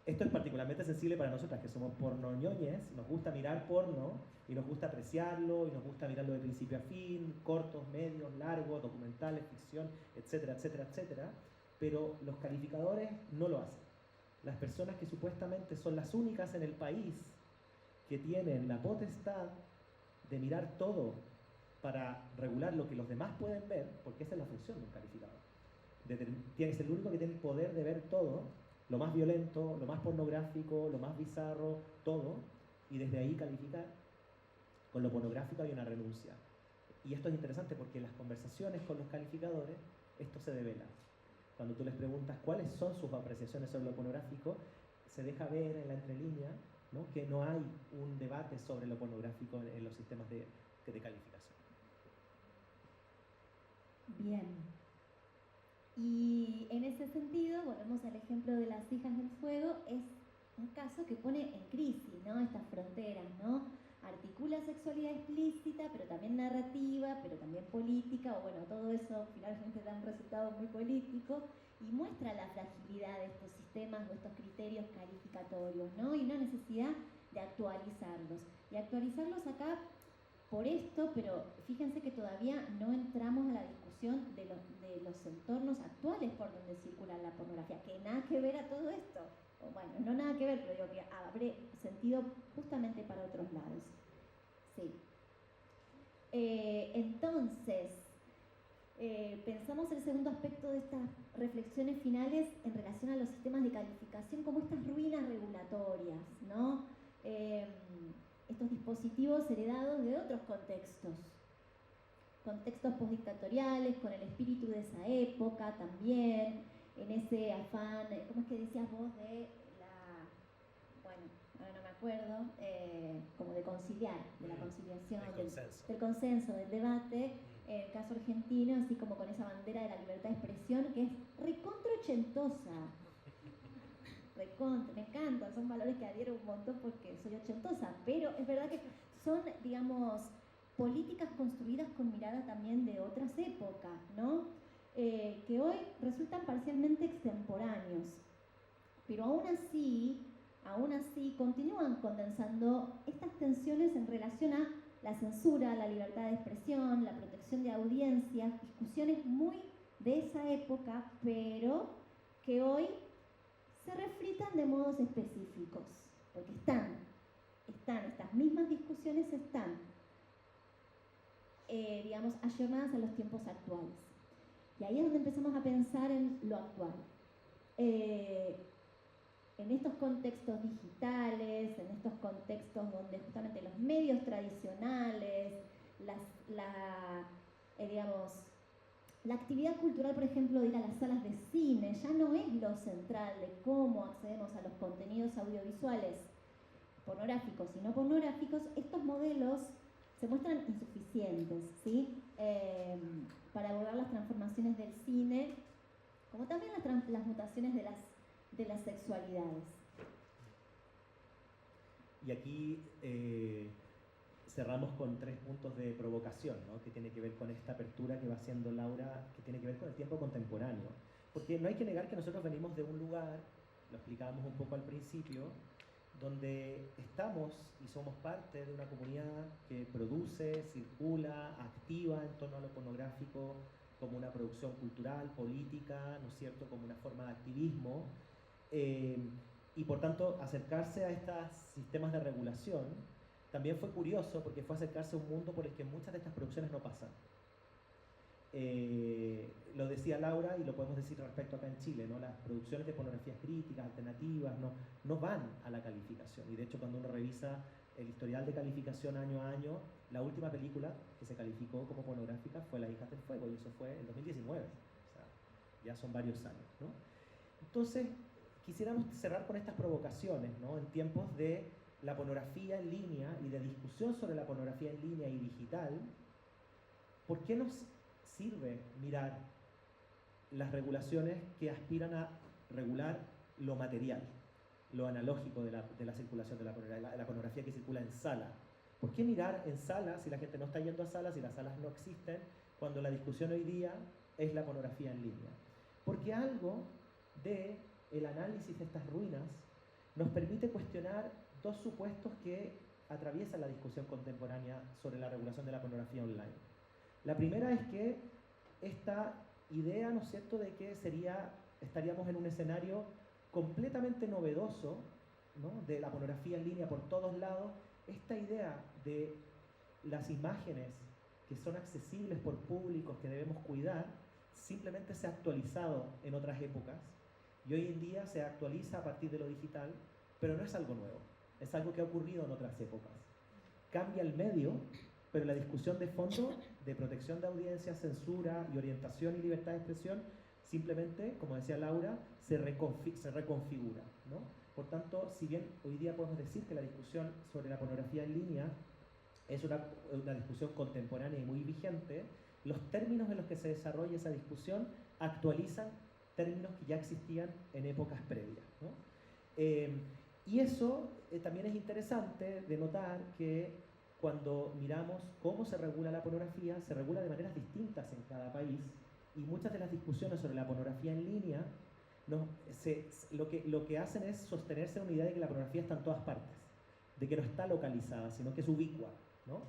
Esto es particularmente sensible para nosotras que somos pornoñoñes, nos gusta mirar porno y nos gusta apreciarlo y nos gusta mirarlo de principio a fin, cortos, medios, largos, documentales, ficción, etcétera, etcétera, etcétera, pero los calificadores no lo hacen. Las personas que supuestamente son las únicas en el país que tienen la potestad de mirar todo para regular lo que los demás pueden ver, porque esa es la función de un calificador. Es el único que tiene el poder de ver todo, lo más violento, lo más pornográfico, lo más bizarro, todo, y desde ahí calificar. Con lo pornográfico hay una renuncia. Y esto es interesante porque en las conversaciones con los calificadores esto se devela. Cuando tú les preguntas cuáles son sus apreciaciones sobre lo pornográfico, se deja ver en la entrelínea, ¿no?, que no hay un debate sobre lo pornográfico en los sistemas de calificación. Bien. Y en ese sentido, volvemos al ejemplo de las hijas del fuego, es un caso que pone en crisis, ¿no?, estas fronteras, ¿no? Articula sexualidad explícita, pero también narrativa, pero también política, o bueno, todo eso finalmente da un resultado muy político, y muestra la fragilidad de estos sistemas o estos criterios calificatorios, ¿no? Y una necesidad de actualizarlos. Y actualizarlos acá por esto, pero fíjense que todavía no entramos a la discusión de los entornos actuales por donde circula la pornografía, que nada que ver a todo esto. O bueno, no nada que ver, pero digo que abre sentido justamente para otros lados. Sí. Entonces, pensamos el segundo aspecto de estas reflexiones finales en relación a los sistemas de calificación como estas ruinas regulatorias, ¿no? Estos dispositivos heredados de otros contextos postdictatoriales, con el espíritu de esa época también, en ese afán, ¿cómo es que decías vos? De la, bueno, ahora no me acuerdo, como de conciliar, de la conciliación, del consenso, del debate, en el caso argentino, así como con esa bandera de la libertad de expresión, que es recontra ochentosa. Me encantan, son valores que adhiero un montón porque soy ochentosa, pero es verdad que son, digamos, políticas construidas con mirada también de otras épocas, ¿no? Que hoy resultan parcialmente extemporáneos, pero aún así continúan condensando estas tensiones en relación a la censura, la libertad de expresión, la protección de audiencias, discusiones muy de esa época, pero que hoy se refritan de modos específicos, porque estas mismas discusiones están, digamos, ayornadas a los tiempos actuales. Y ahí es donde empezamos a pensar en lo actual. En estos contextos digitales, en estos contextos donde justamente los medios tradicionales, digamos, la actividad cultural, por ejemplo, de ir a las salas de cine, ya no es lo central de cómo accedemos a los contenidos audiovisuales pornográficos y no pornográficos. Estos modelos se muestran insuficientes, ¿sí? Para abordar las transformaciones del cine, como también las mutaciones de las sexualidades. Y aquí cerramos con 3 puntos de provocación, ¿no?, que tiene que ver con esta apertura que va haciendo Laura, que tiene que ver con el tiempo contemporáneo. Porque no hay que negar que nosotros venimos de un lugar, lo explicábamos un poco al principio, donde estamos y somos parte de una comunidad que produce, circula, activa en torno a lo pornográfico como una producción cultural, política, ¿no es cierto?, como una forma de activismo, y por tanto acercarse a estos sistemas de regulación también fue curioso porque fue acercarse a un mundo por el que muchas de estas producciones no pasan. Lo decía Laura y lo podemos decir respecto acá en Chile, ¿no? Las producciones de pornografías críticas, alternativas, no van a la calificación. Y de hecho cuando uno revisa el historial de calificación año a año, la última película que se calificó como pornográfica fue Las hijas del fuego, y eso fue en 2019. O sea, ya son varios años, ¿no? Entonces, quisiéramos cerrar con estas provocaciones, ¿no?, en tiempos de la pornografía en línea y de discusión sobre la pornografía en línea y digital. ¿Por qué nos sirve mirar las regulaciones que aspiran a regular lo material, lo analógico de la circulación de la pornografía que circula en sala. ¿Por qué mirar en sala si la gente no está yendo a salas, si las salas no existen, cuando la discusión hoy día es la pornografía en línea? Porque algo del análisis de estas ruinas nos permite cuestionar dos supuestos que atraviesan la discusión contemporánea sobre la regulación de la pornografía online. La primera es que esta idea, ¿no es cierto?, de que estaríamos en un escenario completamente novedoso, ¿no?, de la pornografía en línea por todos lados. Esta idea de las imágenes que son accesibles por públicos que debemos cuidar, simplemente se ha actualizado en otras épocas y hoy en día se actualiza a partir de lo digital, pero no es algo nuevo, es algo que ha ocurrido en otras épocas. Cambia el medio, pero la discusión de fondo de protección de audiencia, censura y orientación y libertad de expresión, simplemente, como decía Laura, se reconfigura, ¿no? Por tanto, si bien hoy día podemos decir que la discusión sobre la pornografía en línea es una discusión contemporánea y muy vigente, los términos en los que se desarrolla esa discusión actualizan términos que ya existían en épocas previas, ¿no? Y eso también es interesante de notar que cuando miramos cómo se regula la pornografía, se regula de maneras distintas en cada país, y muchas de las discusiones sobre la pornografía en línea lo que hacen es sostenerse en una idea de que la pornografía está en todas partes, de que no está localizada, sino que es ubicua, ¿no?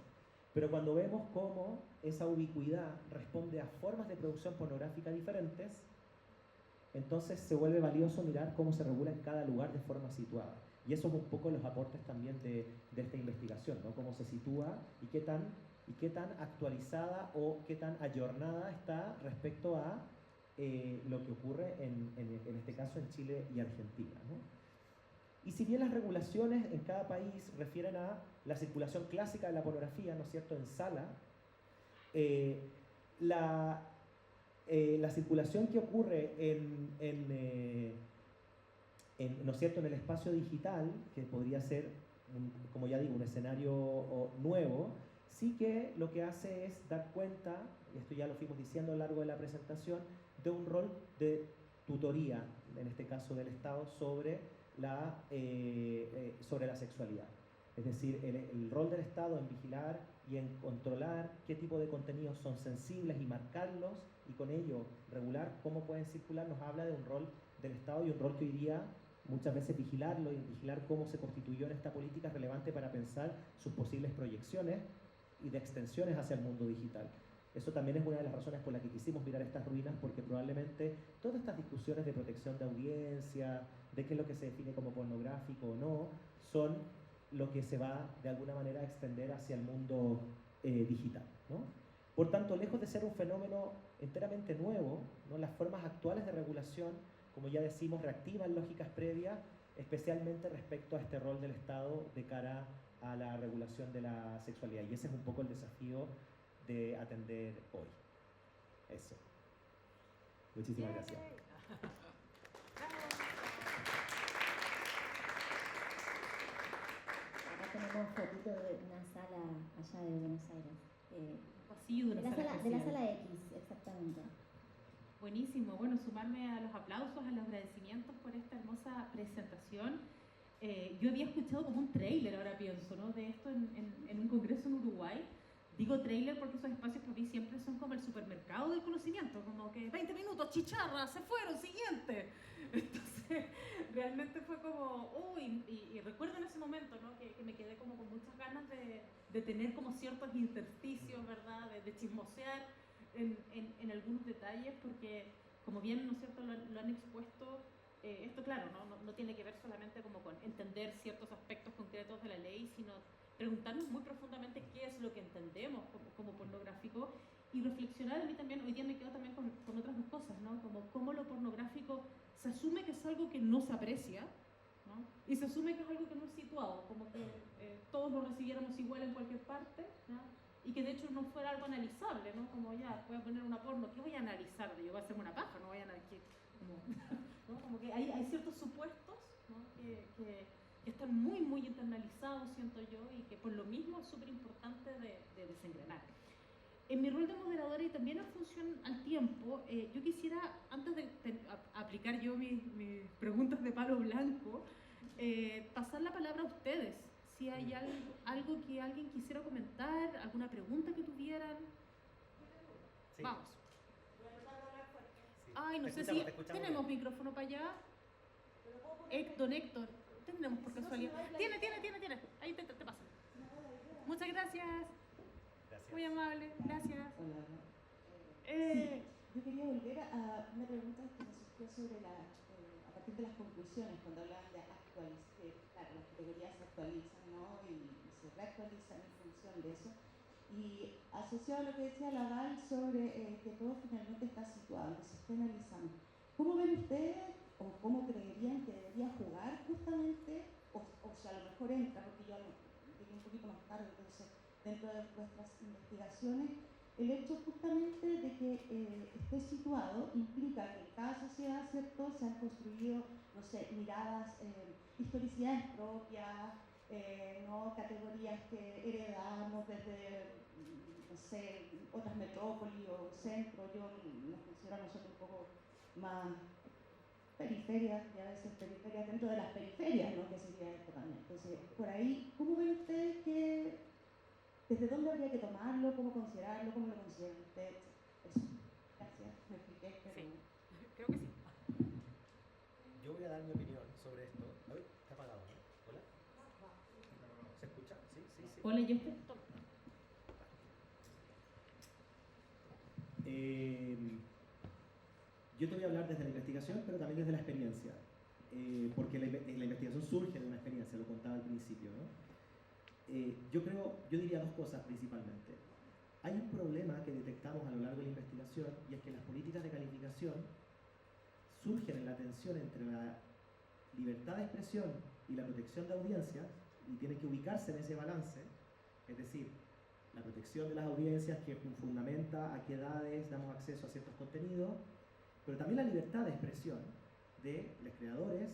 Pero cuando vemos cómo esa ubicuidad responde a formas de producción pornográfica diferentes, entonces se vuelve valioso mirar cómo se regula en cada lugar de forma situada. Y eso es un poco los aportes también de esta investigación, ¿no? Cómo se sitúa y qué tan actualizada o qué tan ayornada está respecto a lo que ocurre en este caso en Chile y Argentina, ¿no? Y si bien las regulaciones en cada país refieren a la circulación clásica de la pornografía, ¿no es cierto?, en sala, la circulación que ocurre ¿no es cierto?, en el espacio digital, que podría ser, como ya digo, un escenario nuevo, sí que lo que hace es dar cuenta, y esto ya lo fuimos diciendo a lo largo de la presentación, de un rol de tutoría, en este caso del Estado, sobre la sexualidad. Es decir, el rol del Estado en vigilar y en controlar qué tipo de contenidos son sensibles y marcarlos, y con ello regular cómo pueden circular, nos habla de un rol del Estado y un rol que hoy día muchas veces vigilarlo y vigilar cómo se constituyó en esta política es relevante para pensar sus posibles proyecciones y de extensiones hacia el mundo digital. Eso también es una de las razones por las que quisimos mirar estas ruinas, porque probablemente todas estas discusiones de protección de audiencia, de qué es lo que se define como pornográfico o no, son lo que se va de alguna manera a extender hacia el mundo digital, ¿no? Por tanto, lejos de ser un fenómeno enteramente nuevo, ¿no?, las formas actuales de regulación, como ya decimos, reactivan lógicas previas, especialmente respecto a este rol del Estado de cara a la regulación de la sexualidad. Y ese es un poco el desafío de atender hoy. Eso. Muchísimas gracias. Acá tenemos fotitos de una sala allá de Buenos Aires. Pasillo de la sala X, exactamente. Buenísimo. Bueno, sumarme a los aplausos, a los agradecimientos por esta hermosa presentación. Yo había escuchado como un tráiler, ahora pienso, ¿no?, de esto en un congreso en Uruguay. Digo tráiler porque esos espacios para mí siempre son como el supermercado del conocimiento, como que 20 minutos, chicharra, se fueron, siguiente. Entonces, realmente fue como, uy, y recuerdo en ese momento, ¿no?, que me quedé como con muchas ganas de tener como ciertos intersticios, ¿verdad?, de chismosear en algunos detalles, porque como bien, ¿no es cierto?, lo han expuesto. Esto, claro, no tiene que ver solamente como con entender ciertos aspectos concretos de la ley, sino preguntarnos muy profundamente qué es lo que entendemos como pornográfico, y reflexionar. A mí también, hoy día me quedo también con otras dos cosas, ¿no?, como cómo lo pornográfico se asume que es algo que no se aprecia, ¿no?, y se asume que es algo que no es situado, como que todos lo recibiéramos igual en cualquier parte, ¿no?, y que de hecho no fuera algo analizable, ¿no?, como ya, voy a poner una porno, ¿qué voy a analizar? Yo voy a hacerme una paja, no voy a analizar, ¿no? Como que hay ciertos supuestos, ¿no?, que están muy, muy internalizados, siento yo, y que por lo mismo es súper importante de desengranar. En mi rol de moderadora y también en función al tiempo, yo quisiera, antes de aplicar yo mis preguntas de palo blanco, pasar la palabra a ustedes. Si hay algo que alguien quisiera comentar, alguna pregunta que tuvieran. Sí. Vamos. Sí. Ay, no Te sé escuchamos, si te escuchamos tenemos bien. micrófono para allá. Don Héctor, tenemos por casualidad. Tiene. Ahí te paso. Muchas gracias. Gracias. Muy amable. Gracias. Hola. Eh, Yo quería volver a una pregunta que me surgió sobre a partir de las conclusiones, cuando hablaban de actualizar, claro, las categorías se actualizan, ¿no? Y se reactualizan en función de eso. Y asociado a lo que decía Laval sobre que todo finalmente está situado, que se esté analizando. ¿Cómo ven ustedes o cómo creerían que debería jugar justamente, o si a lo mejor entra, porque yo llegué un poquito más tarde, entonces dentro de vuestras investigaciones, el hecho justamente de que esté situado implica que en cada sociedad, ¿cierto?, se han construido, no sé, miradas, historicidades propias, ¿no?, categorías que heredamos desde, no sé, otras metrópolis o centros. Yo nos considero a nosotros un poco más periferias, y a veces periferias dentro de las periferias, ¿no?, que sería esto también. Entonces, por ahí, ¿cómo ven ustedes que ¿desde dónde habría que tomarlo? ¿Cómo considerarlo? ¿Cómo lo consideran ustedes? Eso. Gracias. Me expliqué, pero... Sí, creo que sí. Yo voy a dar mi opinión sobre esto. Ay, está apagado, ¿no? ¿Hola? ¿Se escucha? Sí, sí, sí. Hola, yo estoy. Yo te voy a hablar desde la investigación, pero también desde la experiencia, porque la investigación surge de una experiencia, lo contaba al principio, ¿no? Yo diría dos cosas principalmente. Hay un problema que detectamos a lo largo de la investigación, y es que las políticas de calificación surgen en la tensión entre la libertad de expresión y la protección de audiencias, y tienen que ubicarse en ese balance, es decir, la protección de las audiencias que fundamenta a qué edades damos acceso a ciertos contenidos, pero también la libertad de expresión de los creadores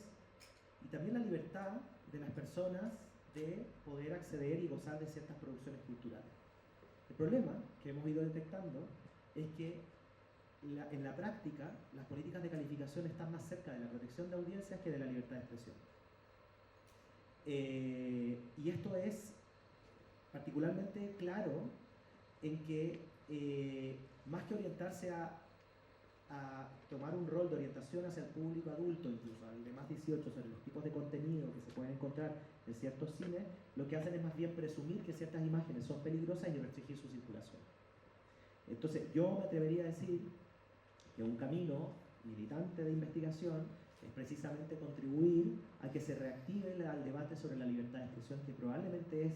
y también la libertad de las personas de poder acceder y gozar de ciertas producciones culturales. El problema que hemos ido detectando es que en la práctica las políticas de calificación están más cerca de la protección de audiencias que de la libertad de expresión. Y esto es particularmente claro en que más que orientarse a tomar un rol de orientación hacia el público adulto, incluso al de más 18, sobre los tipos de contenido que se pueden encontrar en ciertos cines, lo que hacen es más bien presumir que ciertas imágenes son peligrosas y restringir su circulación. Entonces, yo me atrevería a decir que un camino militante de investigación es precisamente contribuir a que se reactive el debate sobre la libertad de expresión, que probablemente es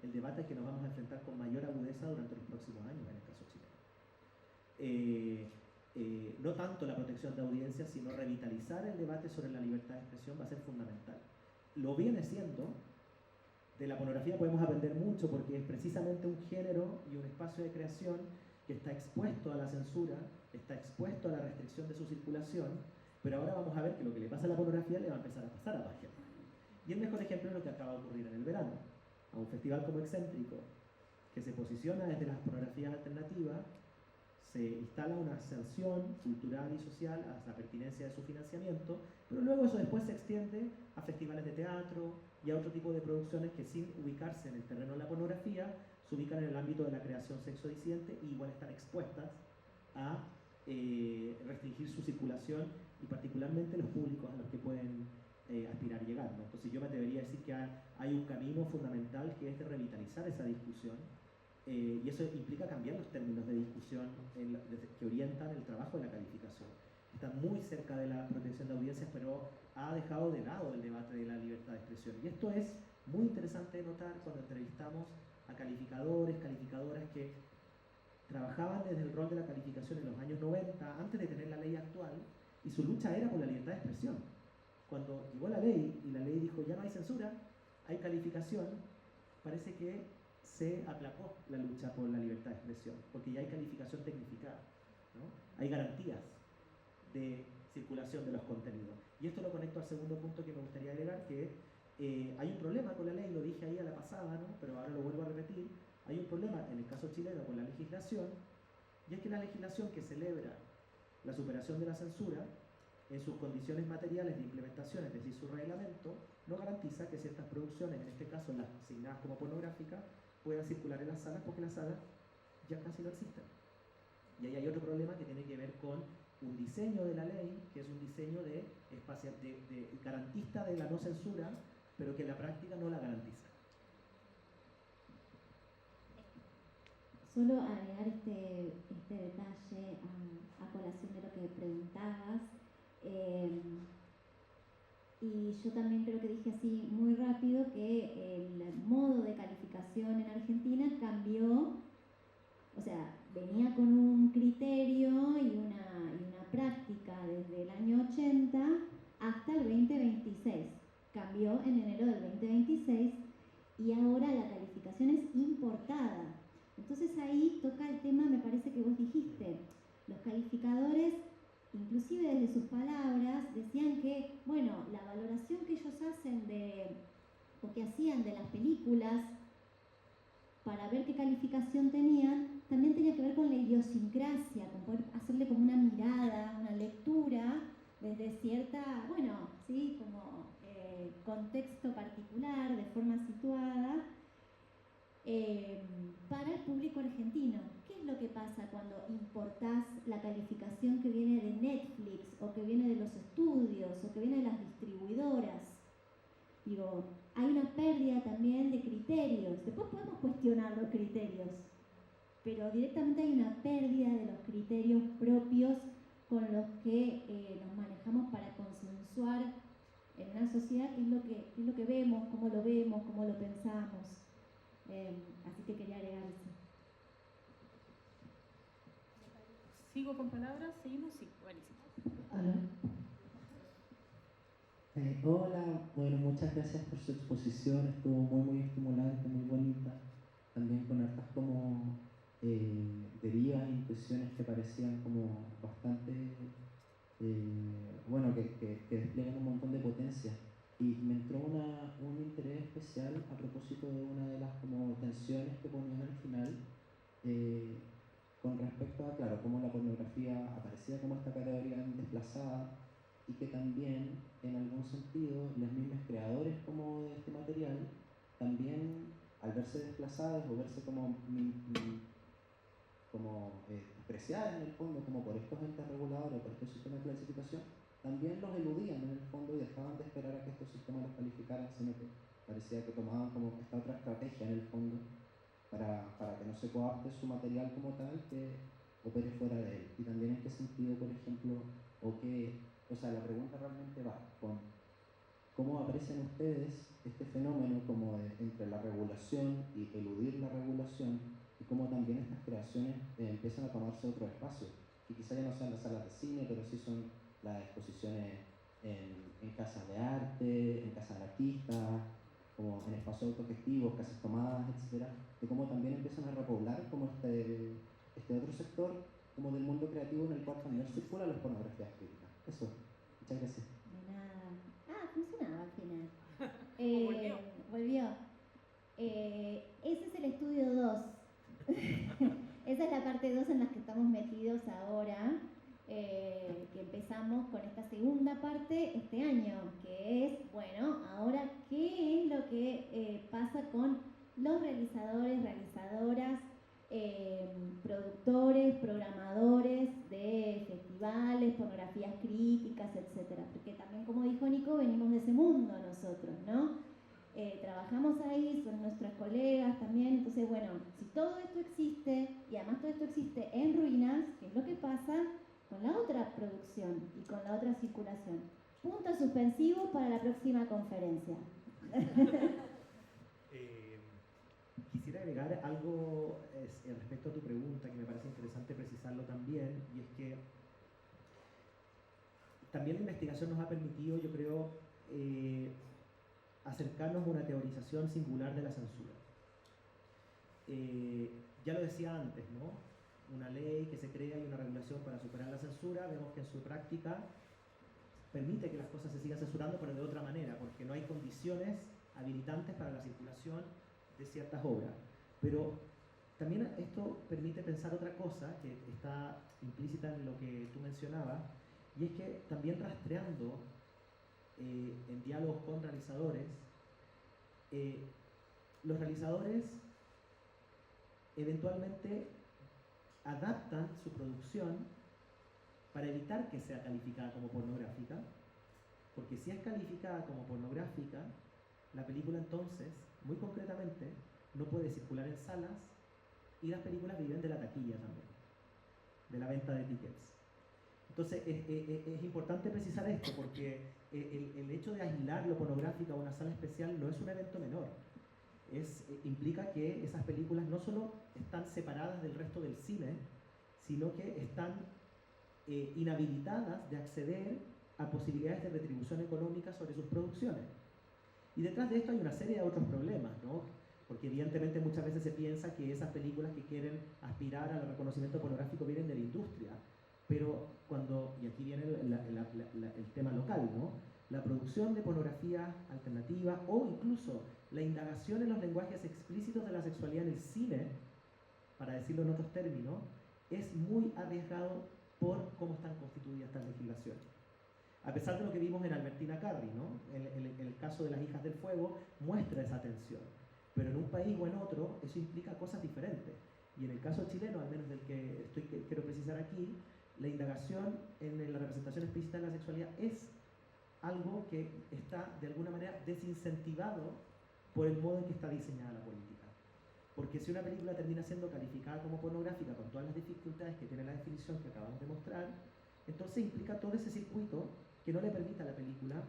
el debate que nos vamos a enfrentar con mayor agudeza durante los próximos años en el caso chileno. No tanto la protección de audiencias, sino revitalizar el debate sobre la libertad de expresión va a ser fundamental. Lo viene siendo. De la pornografía podemos aprender mucho porque es precisamente un género y un espacio de creación que está expuesto a la censura, está expuesto a la restricción de su circulación, pero ahora vamos a ver que lo que le pasa a la pornografía le va a empezar a pasar a la gente. Y el mejor ejemplo es lo que acaba de ocurrir en el verano. A un festival como Excéntrico, que se posiciona desde las pornografías alternativas, se instala una sanción cultural y social a la pertinencia de su financiamiento, pero luego eso después se extiende a festivales de teatro y a otro tipo de producciones que, sin ubicarse en el terreno de la pornografía, se ubican en el ámbito de la creación sexodisidente y igual están expuestas a restringir su circulación y particularmente los públicos a los que pueden aspirar llegar, ¿no? Entonces yo me atrevería a decir que hay un camino fundamental que es de revitalizar esa discusión. Y eso implica cambiar los términos de discusión que orientan el trabajo de la calificación. Está muy cerca de la protección de audiencias, pero ha dejado de lado el debate de la libertad de expresión. Y esto es muy interesante de notar cuando entrevistamos a calificadores, calificadoras que trabajaban desde el rol de la calificación en los años 90, antes de tener la ley actual, y su lucha era por la libertad de expresión. Cuando llegó la ley y la ley dijo ya no hay censura, hay calificación, parece que se aplacó la lucha por la libertad de expresión, porque ya hay calificación tecnificada, ¿no? Hay garantías de circulación de los contenidos. Y esto lo conecto al segundo punto que me gustaría agregar, que hay un problema con la ley, lo dije ahí a la pasada, ¿no?, pero ahora lo vuelvo a repetir. Hay un problema en el caso chileno con la legislación, y es que la legislación que celebra la superación de la censura en sus condiciones materiales de implementación, es decir, su reglamento, no garantiza que ciertas producciones, en este caso las asignadas como pornográficas, puedan circular en las salas, porque las salas ya casi no existen. Y ahí hay otro problema que tiene que ver con un diseño de la ley, que es un diseño de garantista de la no censura, pero que en la práctica no la garantiza. Solo agregar este detalle a colación de lo que preguntabas. Y yo también creo que dije así muy rápido que el modo de calificación en Argentina cambió, o sea, venía con un criterio y una práctica desde el año 80 hasta el 2026. Cambió en enero del 2026 y ahora la calificación es importada. Entonces ahí toca el tema, me parece que vos dijiste, los calificadores, inclusive desde sus palabras, decían que, bueno, la valoración que ellos hacen o que hacían de las películas para ver qué calificación tenían, también tenía que ver con la idiosincrasia, con poder hacerle como una mirada, una lectura desde cierta, bueno, sí, como contexto particular, de forma situada, para el público argentino. ¿Qué es lo que pasa cuando importás la calificación que viene de Netflix o que viene de los estudios o que viene de las distribuidoras? Digo, hay una pérdida también de criterios. Después podemos cuestionar los criterios, pero directamente hay una pérdida de los criterios propios con los que nos manejamos para consensuar en una sociedad qué es lo que vemos, cómo lo pensamos. Así que quería agregar eso. ¿Sigo con palabras? ¿Seguimos? Sí, buenísimo. Hola, bueno, muchas gracias por su exposición, estuvo muy estimulante, muy bonita, también con hartas como derivas e intuiciones que parecían como bastante, bueno, que despliegan un montón de potencia. Y me entró un interés especial a propósito de una de las como tensiones que ponían al final, con respecto a, claro, cómo la pornografía aparecía como esta categoría desplazada, y que también, en algún sentido, los mismos creadores como de este material, también al verse desplazados o verse como despreciadas en el fondo, como por estos entes reguladores, por estos sistemas de clasificación, también los eludían en el fondo y dejaban de esperar a que estos sistemas los calificaran, sino que parecía que tomaban como esta otra estrategia en el fondo para que no se coapte su material como tal, que opere fuera de él. Y también en qué sentido, por ejemplo, o sea, la pregunta realmente va con cómo aprecian ustedes este fenómeno como entre la regulación y eludir la regulación, y cómo también estas creaciones empiezan a tomarse otro espacio, que quizá ya no sean las salas de cine, pero sí son las exposiciones en casas de arte, en casas de artistas, como en espacios autogestivos, casas tomadas, etc. De cómo también empiezan a repoblar como este otro sector como del mundo creativo en el cual también circulan las pornografías críticas. Eso, muchas gracias. De nada. Funcionaba al final. Volvió. Volvió. Ese es el estudio 2. Esa es la parte 2 en la que estamos metidos ahora, que empezamos con esta segunda parte este año, que es, bueno, ahora, ¿qué es lo que pasa con los realizadores, realizadoras, productores, programadores de festivales, pornografías críticas, etcétera? Porque también, como dijo Nico, venimos de ese mundo nosotros, ¿no? Trabajamos ahí, son nuestros colegas también, entonces bueno, si todo esto existe, y además todo esto existe en ruinas, ¿qué es lo que pasa con la otra producción y con la otra circulación? Puntos suspensivos para la próxima conferencia. Quisiera agregar algo respecto a tu pregunta, que me parece interesante precisarlo también, y es que también la investigación nos ha permitido, yo creo, acercarnos a una teorización singular de la censura. Ya lo decía antes, ¿no? Una ley que se crea y una regulación para superar la censura, vemos que en su práctica permite que las cosas se sigan censurando, pero de otra manera, porque no hay condiciones habilitantes para la circulación de ciertas obras. Pero también esto permite pensar otra cosa que está implícita en lo que tú mencionabas, y es que también rastreando en diálogos con realizadores, los realizadores eventualmente adaptan su producción para evitar que sea calificada como pornográfica, porque si es calificada como pornográfica, la película entonces, muy concretamente, no puede circular en salas y las películas viven de la taquilla también, de la venta de tickets. Entonces es importante precisar esto porque el hecho de aislar lo pornográfico a una sala especial no es un evento menor. Implica que esas películas no solo están separadas del resto del cine, sino que están inhabilitadas de acceder a posibilidades de retribución económica sobre sus producciones. Y detrás de esto hay una serie de otros problemas, ¿no? Porque evidentemente muchas veces se piensa que esas películas que quieren aspirar al reconocimiento pornográfico vienen de la industria, pero y aquí viene el tema local, ¿no? La producción de pornografía alternativa o incluso la indagación en los lenguajes explícitos de la sexualidad en el cine, para decirlo en otros términos, es muy arriesgado por cómo están constituidas estas legislaciones. A pesar de lo que vimos en Albertina Carri, ¿no? El caso de las Hijas del Fuego muestra esa tensión, pero en un país o en otro eso implica cosas diferentes. Y en el caso chileno, al menos del que quiero precisar aquí, la indagación en la representación explícita de la sexualidad es algo que está de alguna manera desincentivado por el modo en que está diseñada la política. Porque si una película termina siendo calificada como pornográfica con todas las dificultades que tiene la definición que acabamos de mostrar, entonces implica todo ese circuito que no le permite a la película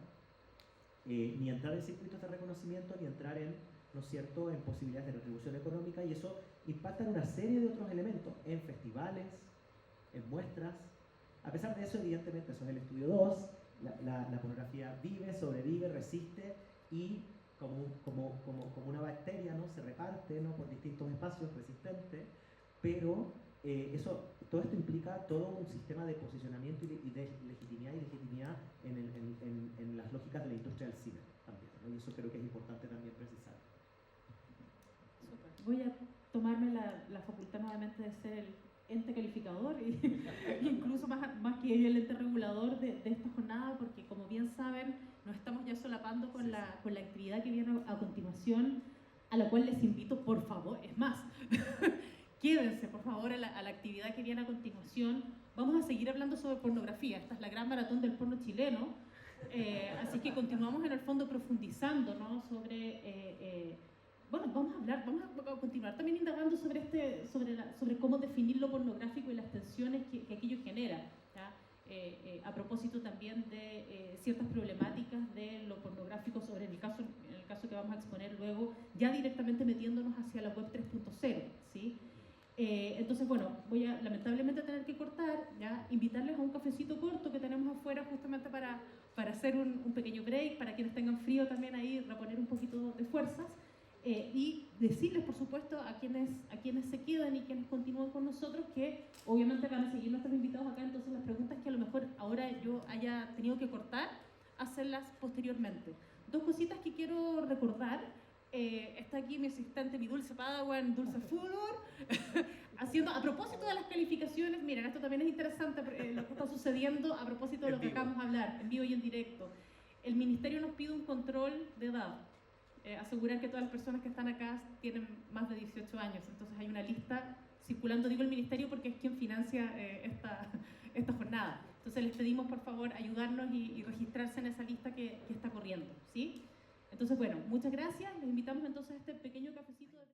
ni entrar en circuitos de reconocimiento, ni entrar en, ¿no es cierto?, en posibilidades de retribución económica, y eso impacta en una serie de otros elementos, en festivales, en muestras. A pesar de eso, evidentemente, eso es el estudio 2, la pornografía vive, sobrevive, resiste y como una bacteria, ¿no?, se reparte, ¿no?, por distintos espacios resistentes, pero todo esto implica todo un sistema de posicionamiento y de legitimidad en las lógicas de la industria del cine también, ¿no? Y eso creo que es importante también precisar. Super. Voy a tomarme la facultad nuevamente de ser el ente calificador y incluso más que ello el ente regulador de esta jornada, porque como bien saben, nos estamos ya solapando con la actividad que viene a continuación, a la cual les invito, por favor, es más, quédense por favor a la actividad que viene a continuación. Vamos a seguir hablando sobre pornografía, esta es la gran maratón del porno chileno, así que continuamos en el fondo profundizando, ¿no?, sobre... Bueno, vamos a continuar también indagando sobre cómo definir lo pornográfico y las tensiones que aquello genera, ¿ya? A propósito también de ciertas problemáticas de lo pornográfico en el caso que vamos a exponer luego, ya directamente metiéndonos hacia la web 3.0, ¿sí? Entonces, bueno, voy a lamentablemente tener que cortar, ¿ya? Invitarles a un cafecito corto que tenemos afuera justamente para hacer un pequeño break, para quienes tengan frío también ahí, reponer un poquito de fuerzas. Y decirles, por supuesto, a quienes se quedan y quienes continúan con nosotros que obviamente van a seguir nuestros invitados acá, entonces las preguntas que a lo mejor ahora yo haya tenido que cortar, hacerlas posteriormente. Dos cositas que quiero recordar. Está aquí mi asistente, mi dulce padawan, Dulce Fulor, haciendo, a propósito de las calificaciones, miren, esto también es interesante, lo que está sucediendo a propósito de lo que acabamos de hablar, en vivo y en directo. El Ministerio nos pide un control de edad. Asegurar que todas las personas que están acá tienen más de 18 años. Entonces hay una lista circulando, digo el Ministerio porque es quien financia esta jornada. Entonces les pedimos por favor ayudarnos y registrarse en esa lista que está corriendo, ¿sí? Entonces bueno, muchas gracias. Les invitamos entonces a este pequeño cafecito.